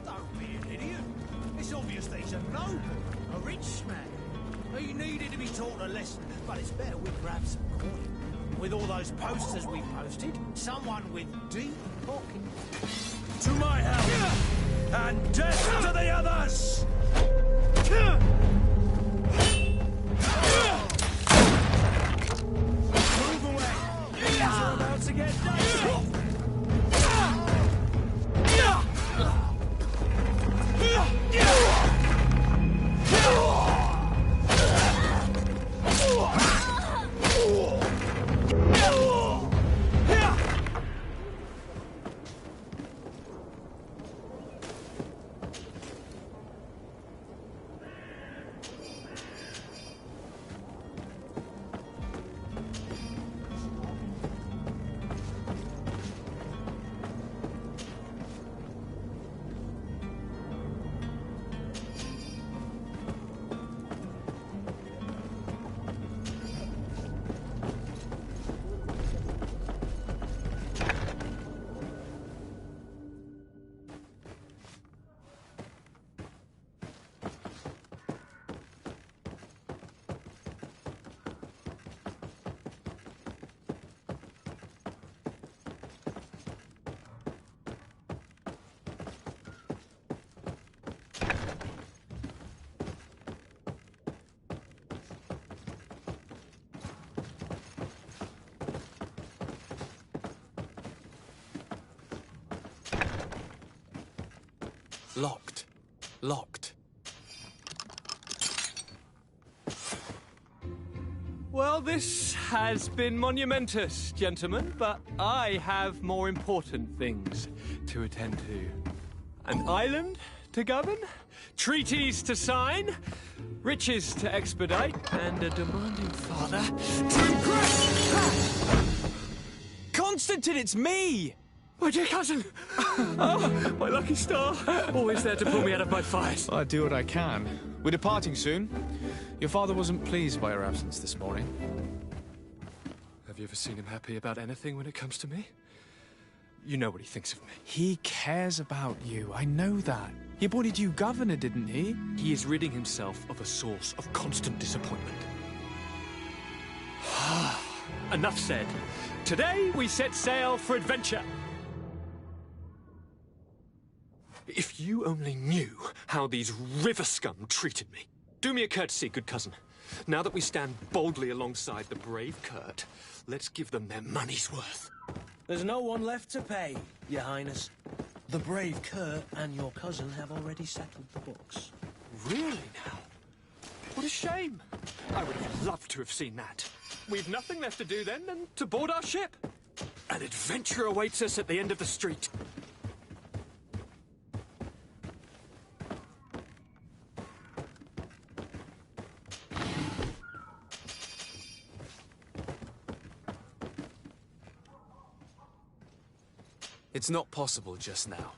Don't be an idiot. It's obvious that he's a noble, a rich man. He needed to be taught a lesson, but it's better we grab some coin. With all those posters we posted, someone with deep pockets. To my house! And death to the others! Move away! Things are about to get dicey! Locked. Locked. Well, this has been monumentous, gentlemen, but I have more important things to attend to. An island to govern, treaties to sign, riches to expedite, and a demanding father to impress! Constantine, it's me! My dear cousin! Oh, my lucky star. Always there to pull me out of my fight. I do what I can. We're departing soon. Your father wasn't pleased by your absence this morning. Have you ever seen him happy about anything when it comes to me? You know what he thinks of me. He cares about you, I know that. He appointed you governor, didn't he? He is ridding himself of a source of constant disappointment. Enough said. Today we set sail for adventure. If you only knew how these river scum treated me. Do me a courtesy, good cousin. Now that we stand boldly alongside the brave Kurt, let's give them their money's worth. There's no one left to pay, Your Highness. The brave Kurt and your cousin have already settled the books. Really now? What a shame. I would have loved to have seen that. We've nothing left to do then than to board our ship. An adventure awaits us at the end of the street. It's not possible just now.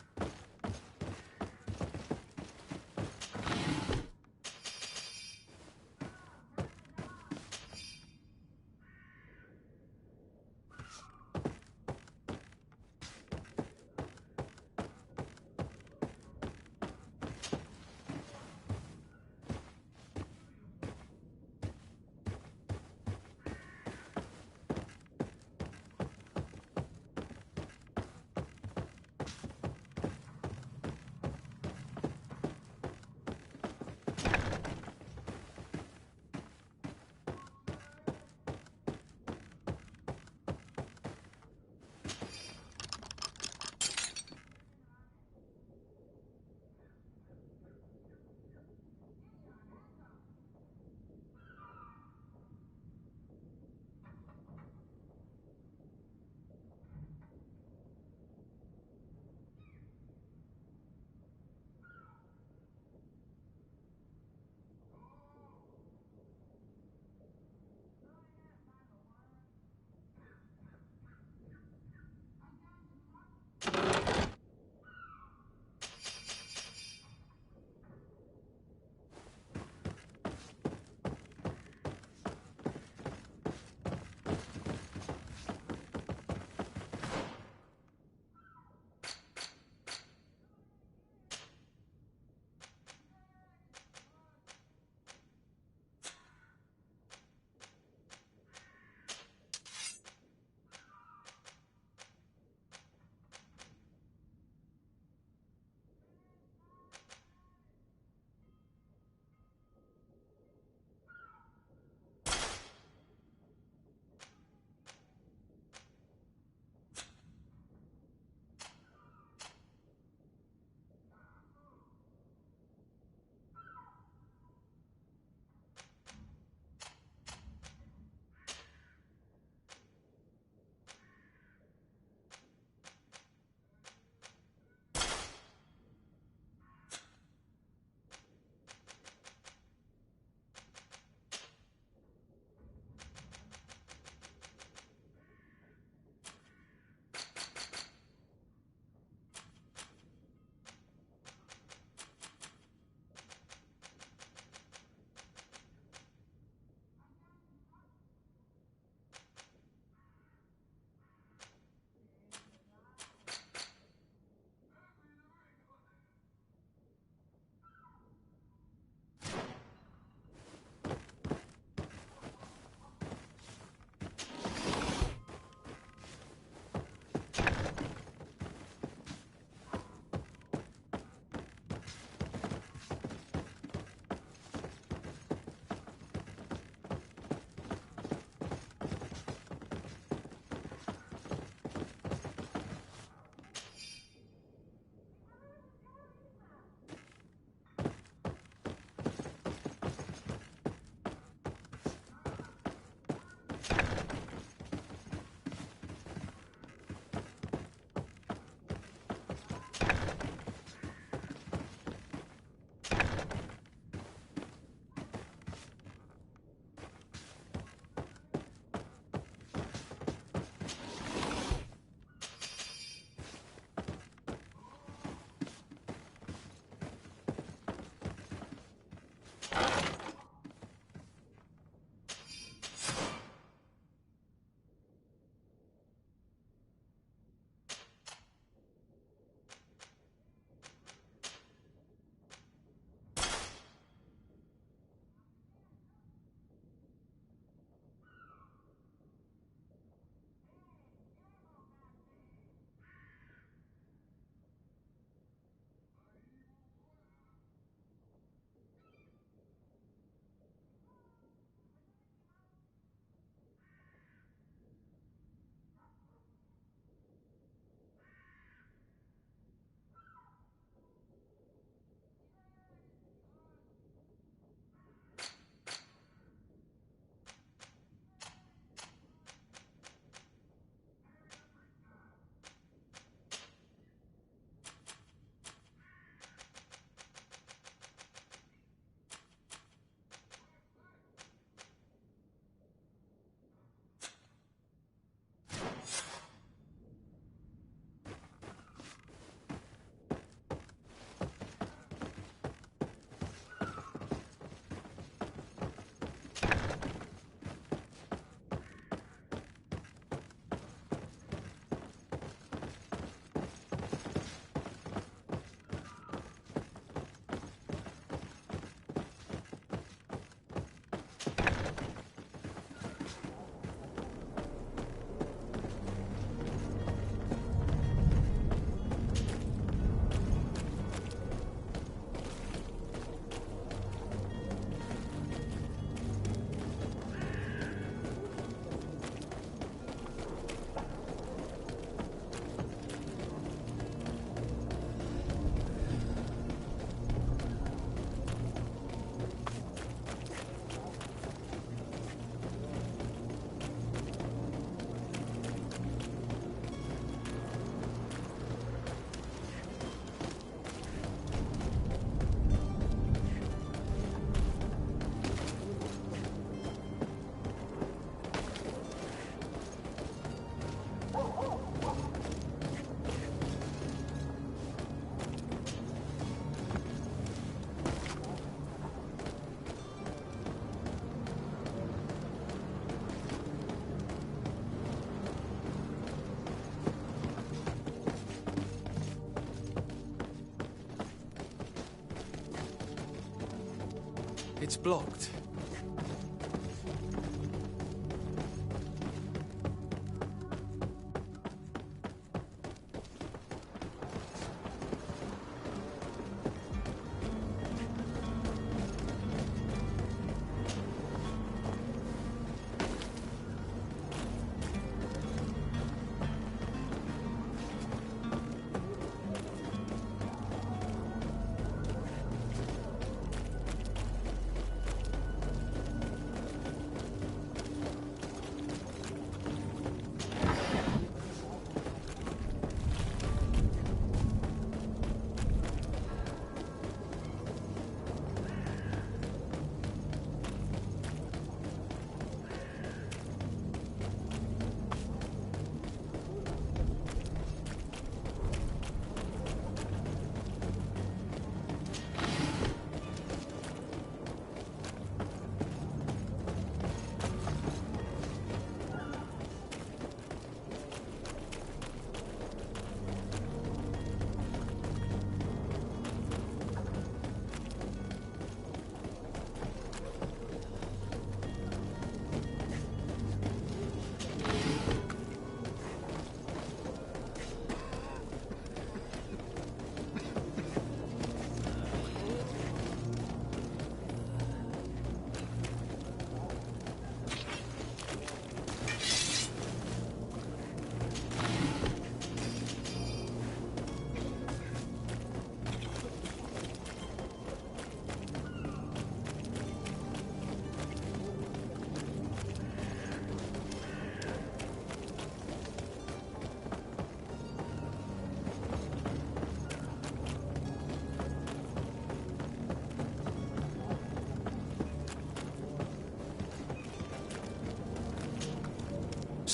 It's blocked.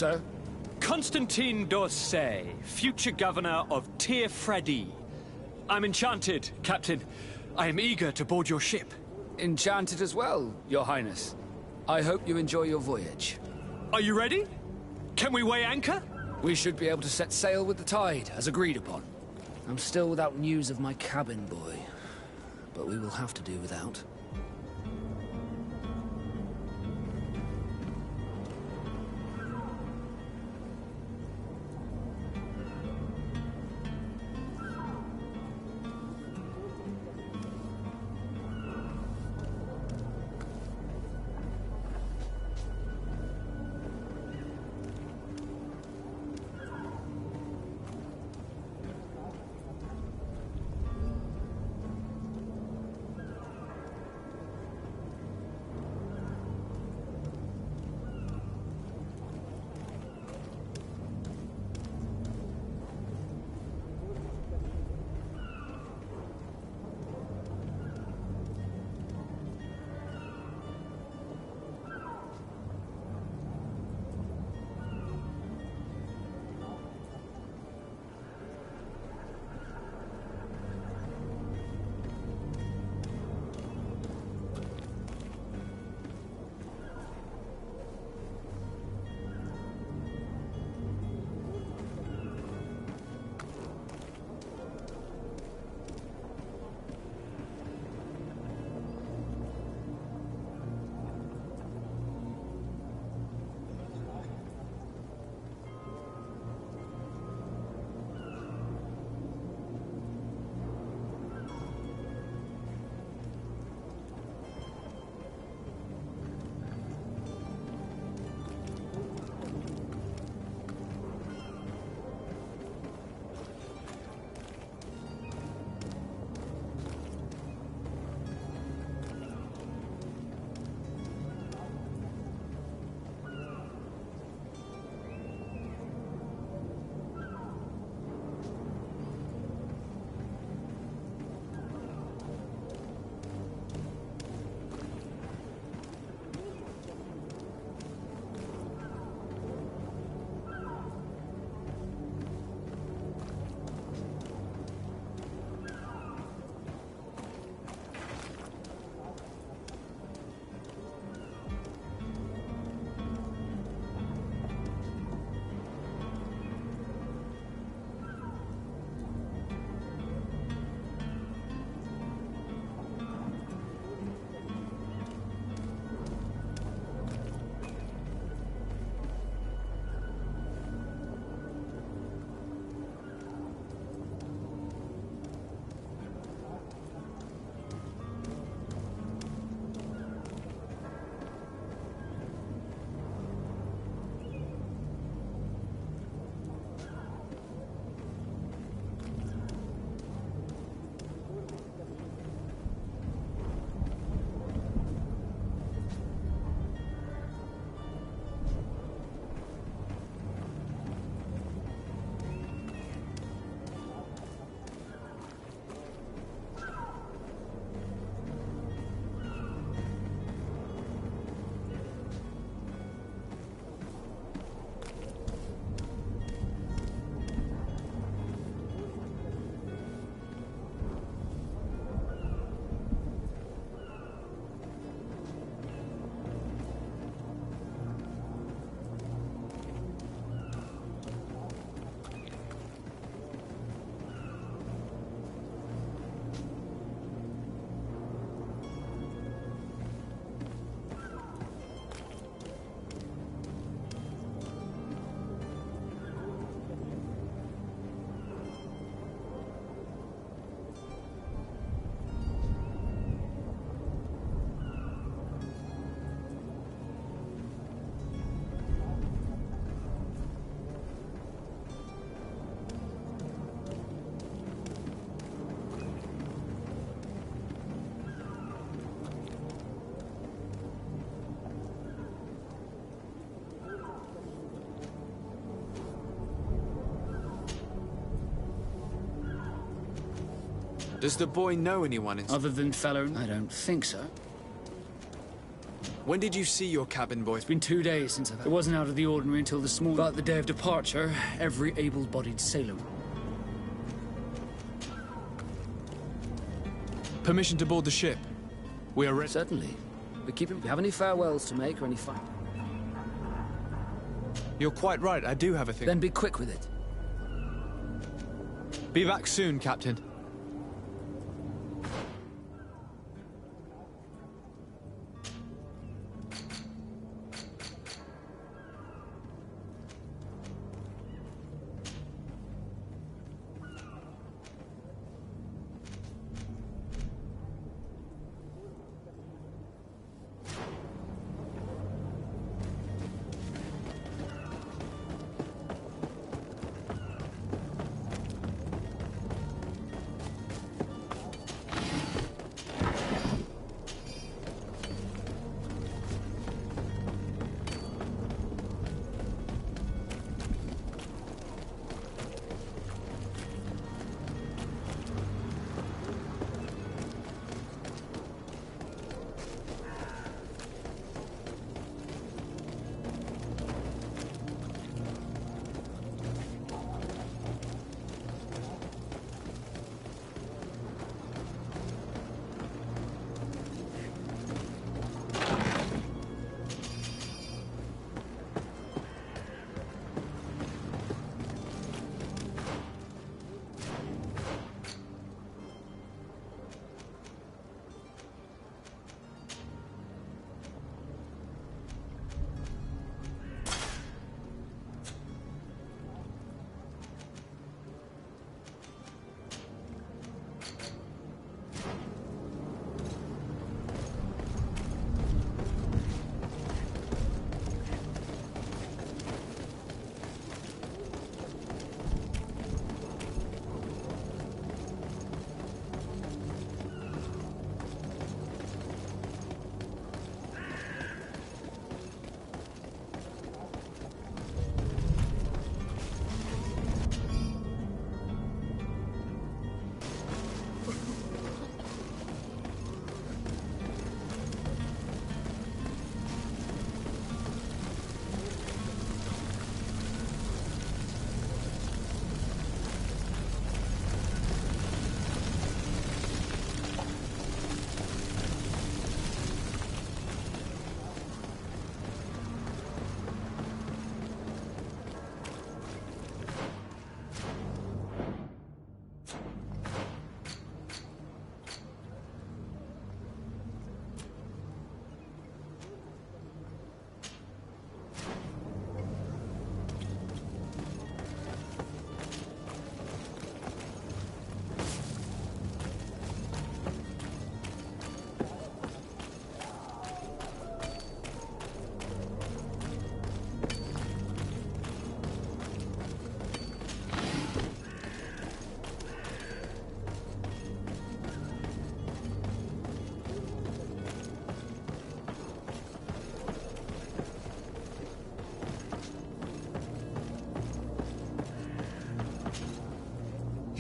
Sir? Constantine d'Orsay, future governor of Tir Fredi. I'm enchanted, Captain. I am eager to board your ship. Enchanted as well, Your Highness. I hope you enjoy your voyage. Are you ready? Can we weigh anchor? We should be able to set sail with the tide, as agreed upon. I'm still without news of my cabin boy, but we will have to do without. Does the boy know anyone in... Other than Feller? I don't think so. When did you see your cabin boy? It's been 2 days since It wasn't out of the ordinary until this morning. But the day of departure, every able-bodied sailor... Permission to board the ship. We are ready. Certainly. We have any farewells to make or any fight? You're quite right, I do have a thing. Then be quick with it. Be back soon, Captain.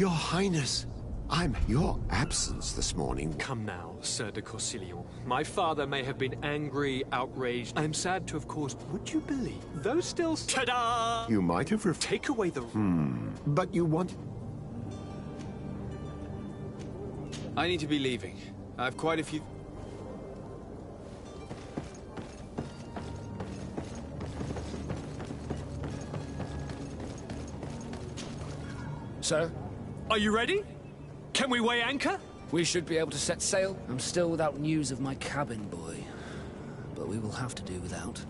Your Highness, your absence this morning. Come now, Sir de Corsilion. My father may have been angry, outraged. I am sad to have caused, would you believe, those still... Ta-da! You might have Take away the... But you want... I need to be leaving. I have quite a few... Sir? Are you ready? Can we weigh anchor? We should be able to set sail. I'm still without news of my cabin boy, but we will have to do without.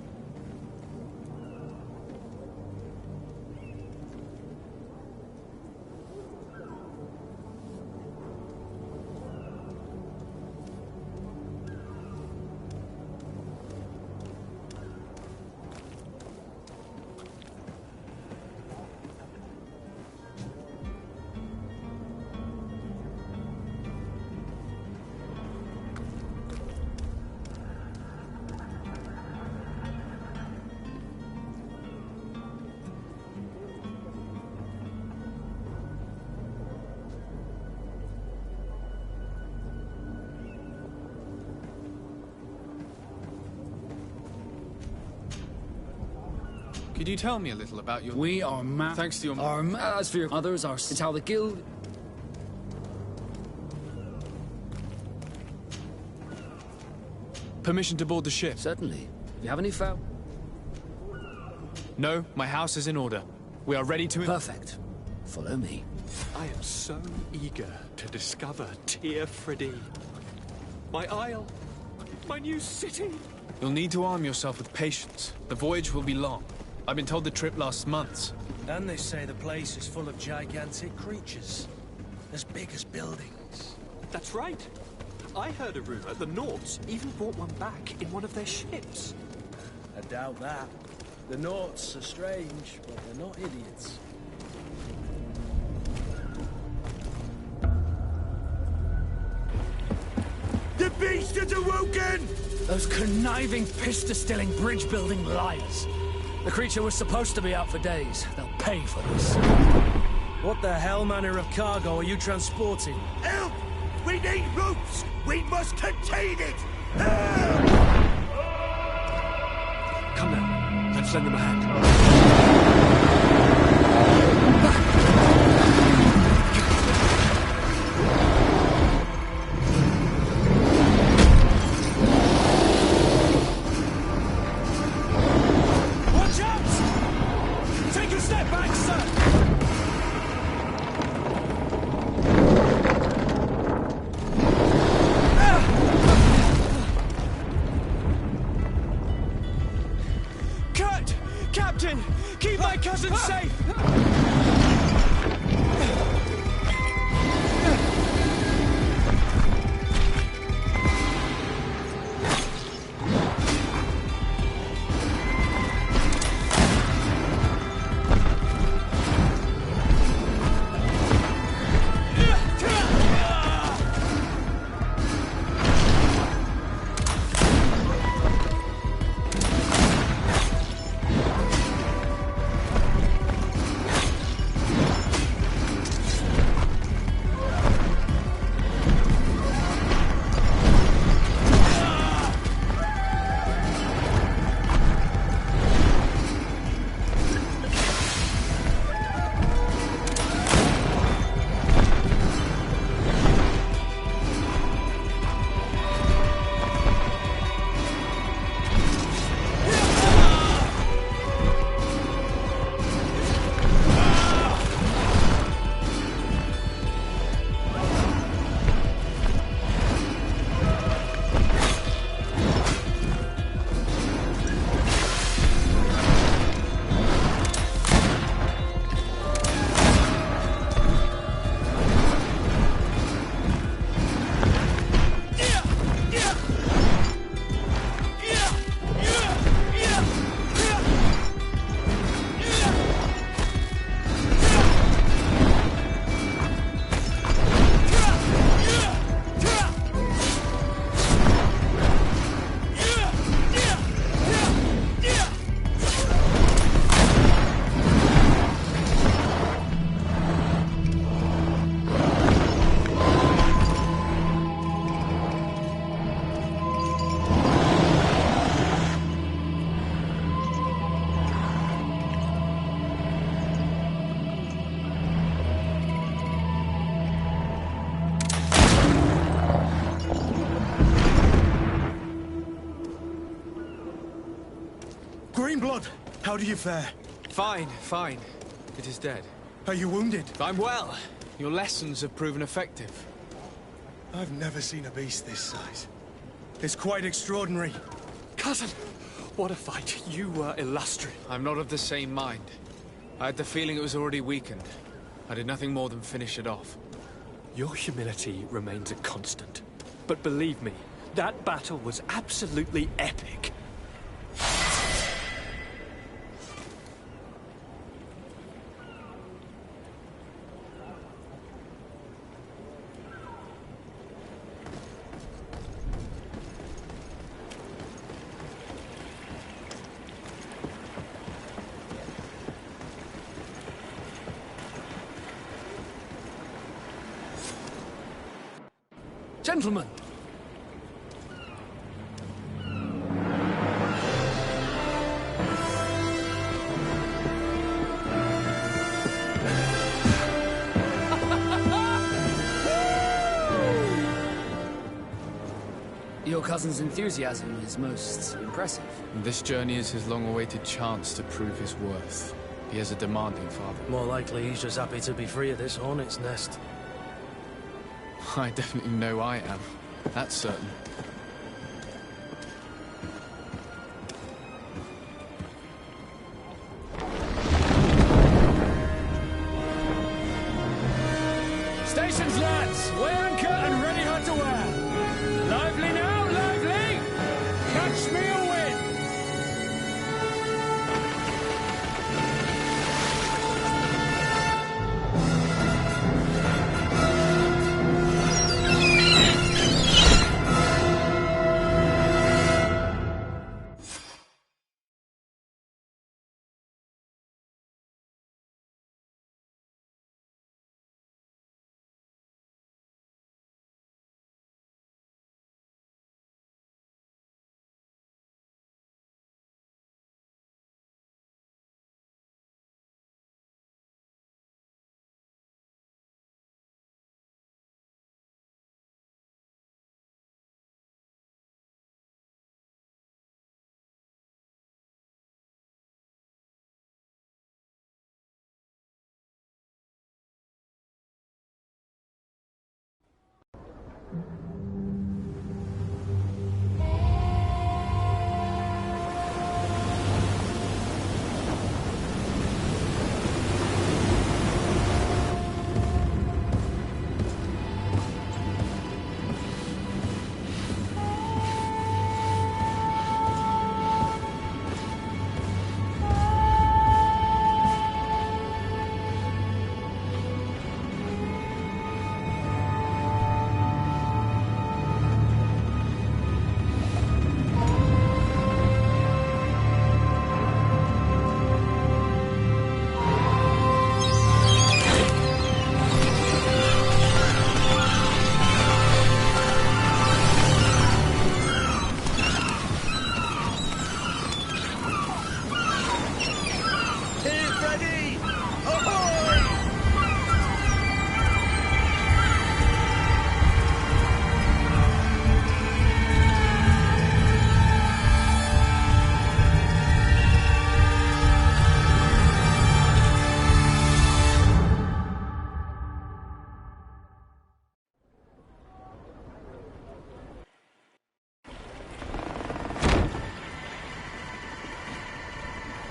Could you tell me a little about your... We are Thanks to your... As for your others, it's how the guild... Permission to board the ship? Certainly. If you have any foul... No, my house is in order. We are ready to... Perfect. Follow me. I am so eager to discover Tir Freddy. My isle. My new city. You'll need to arm yourself with patience. The voyage will be long. I've been told the trip lasts months. And they say the place is full of gigantic creatures. As big as buildings. That's right. I heard a rumor the Nauts even brought one back in one of their ships. I doubt that. The Nauts are strange, but they're not idiots. The beast has awoken! Those conniving, pista-stilling, bridge-building liars. The creature was supposed to be out for days. They'll pay for this. What the hell manner of cargo are you transporting? Help! We need ropes! We must contain it! Help! Come now, let's lend them a hand. Watch out! Take a step back, sir! Captain! Keep my cousin safe! Greenblood, how do you fare? Fine, fine. It is dead. Are you wounded? I'm well. Your lessons have proven effective. I've never seen a beast this size. It's quite extraordinary. Cousin, what a fight. You were illustrious. I'm not of the same mind. I had the feeling it was already weakened. I did nothing more than finish it off. Your humility remains a constant. But believe me, that battle was absolutely epic. Gentlemen! cousin's enthusiasm is most impressive. This journey is his long-awaited chance to prove his worth. He has a demanding father. More likely he's just happy to be free of this hornet's nest. I definitely know I am. That's certain. Stations, lads! Weigh anchor and ready hard to wear! Lively now, lively! Catch me a win!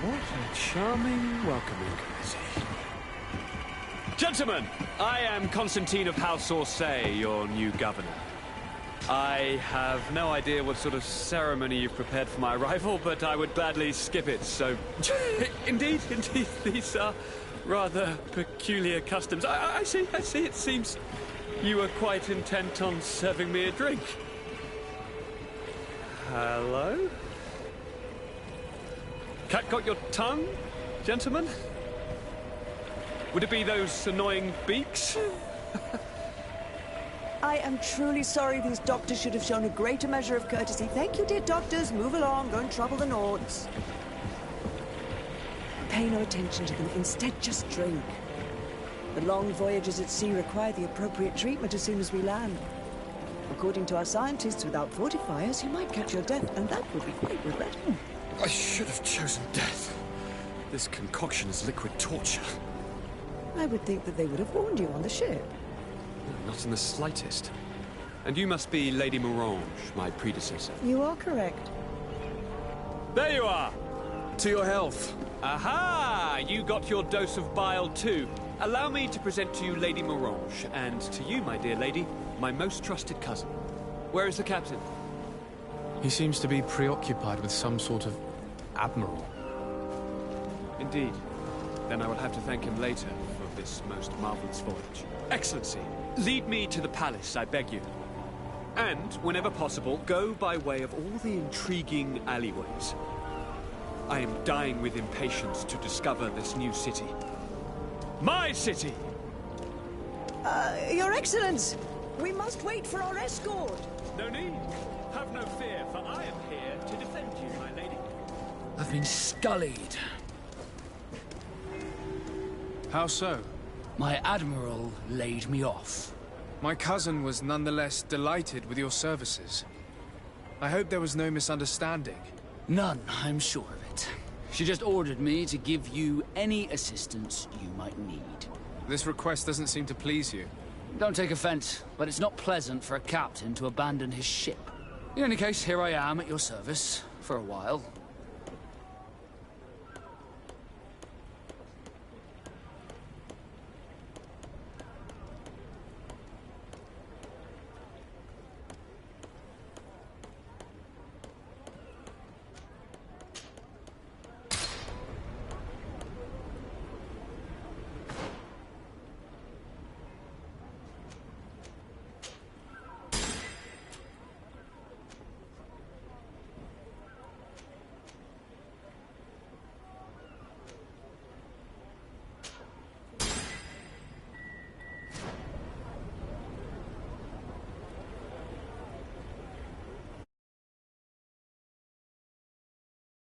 What a charming welcoming committee. Gentlemen, I am Constantine of House Orsay, your new governor. I have no idea what sort of ceremony you've prepared for my arrival, but I would gladly skip it, so... Indeed, these are rather peculiar customs. I see, it seems you are quite intent on serving me a drink. Hello? Cat got your tongue, gentlemen? Would it be those annoying beaks? I am truly sorry. These doctors should have shown a greater measure of courtesy. Thank you, dear doctors. Move along. Don't trouble the Nords. Pay no attention to them. Instead, just drink. The long voyages at sea require the appropriate treatment as soon as we land. According to our scientists, without fortifiers, you might catch your death, and that would be quite regrettable. I should have chosen death. This concoction is liquid torture. I would think that they would have warned you on the ship. Not in the slightest. And you must be Lady Morange, my predecessor. You are correct. There you are! To your health. Aha! You got your dose of bile too. Allow me to present to you Lady Morange, and to you, my dear lady, my most trusted cousin. Where is the captain? He seems to be preoccupied with some sort of admiral. Indeed. Then I will have to thank him later for this most marvelous voyage. Excellency, lead me to the palace, I beg you. And, whenever possible, go by way of all the intriguing alleyways. I am dying with impatience to discover this new city. My city! Your Excellence! We must wait for our escort! No need. Have no fear, for I am here to defend you, my lady. I've been scullied. How so? My admiral laid me off. My cousin was nonetheless delighted with your services. I hope there was no misunderstanding. None, I'm sure of it. She just ordered me to give you any assistance you might need. This request doesn't seem to please you. Don't take offense, but it's not pleasant for a captain to abandon his ship. In any case, here I am at your service, for a while.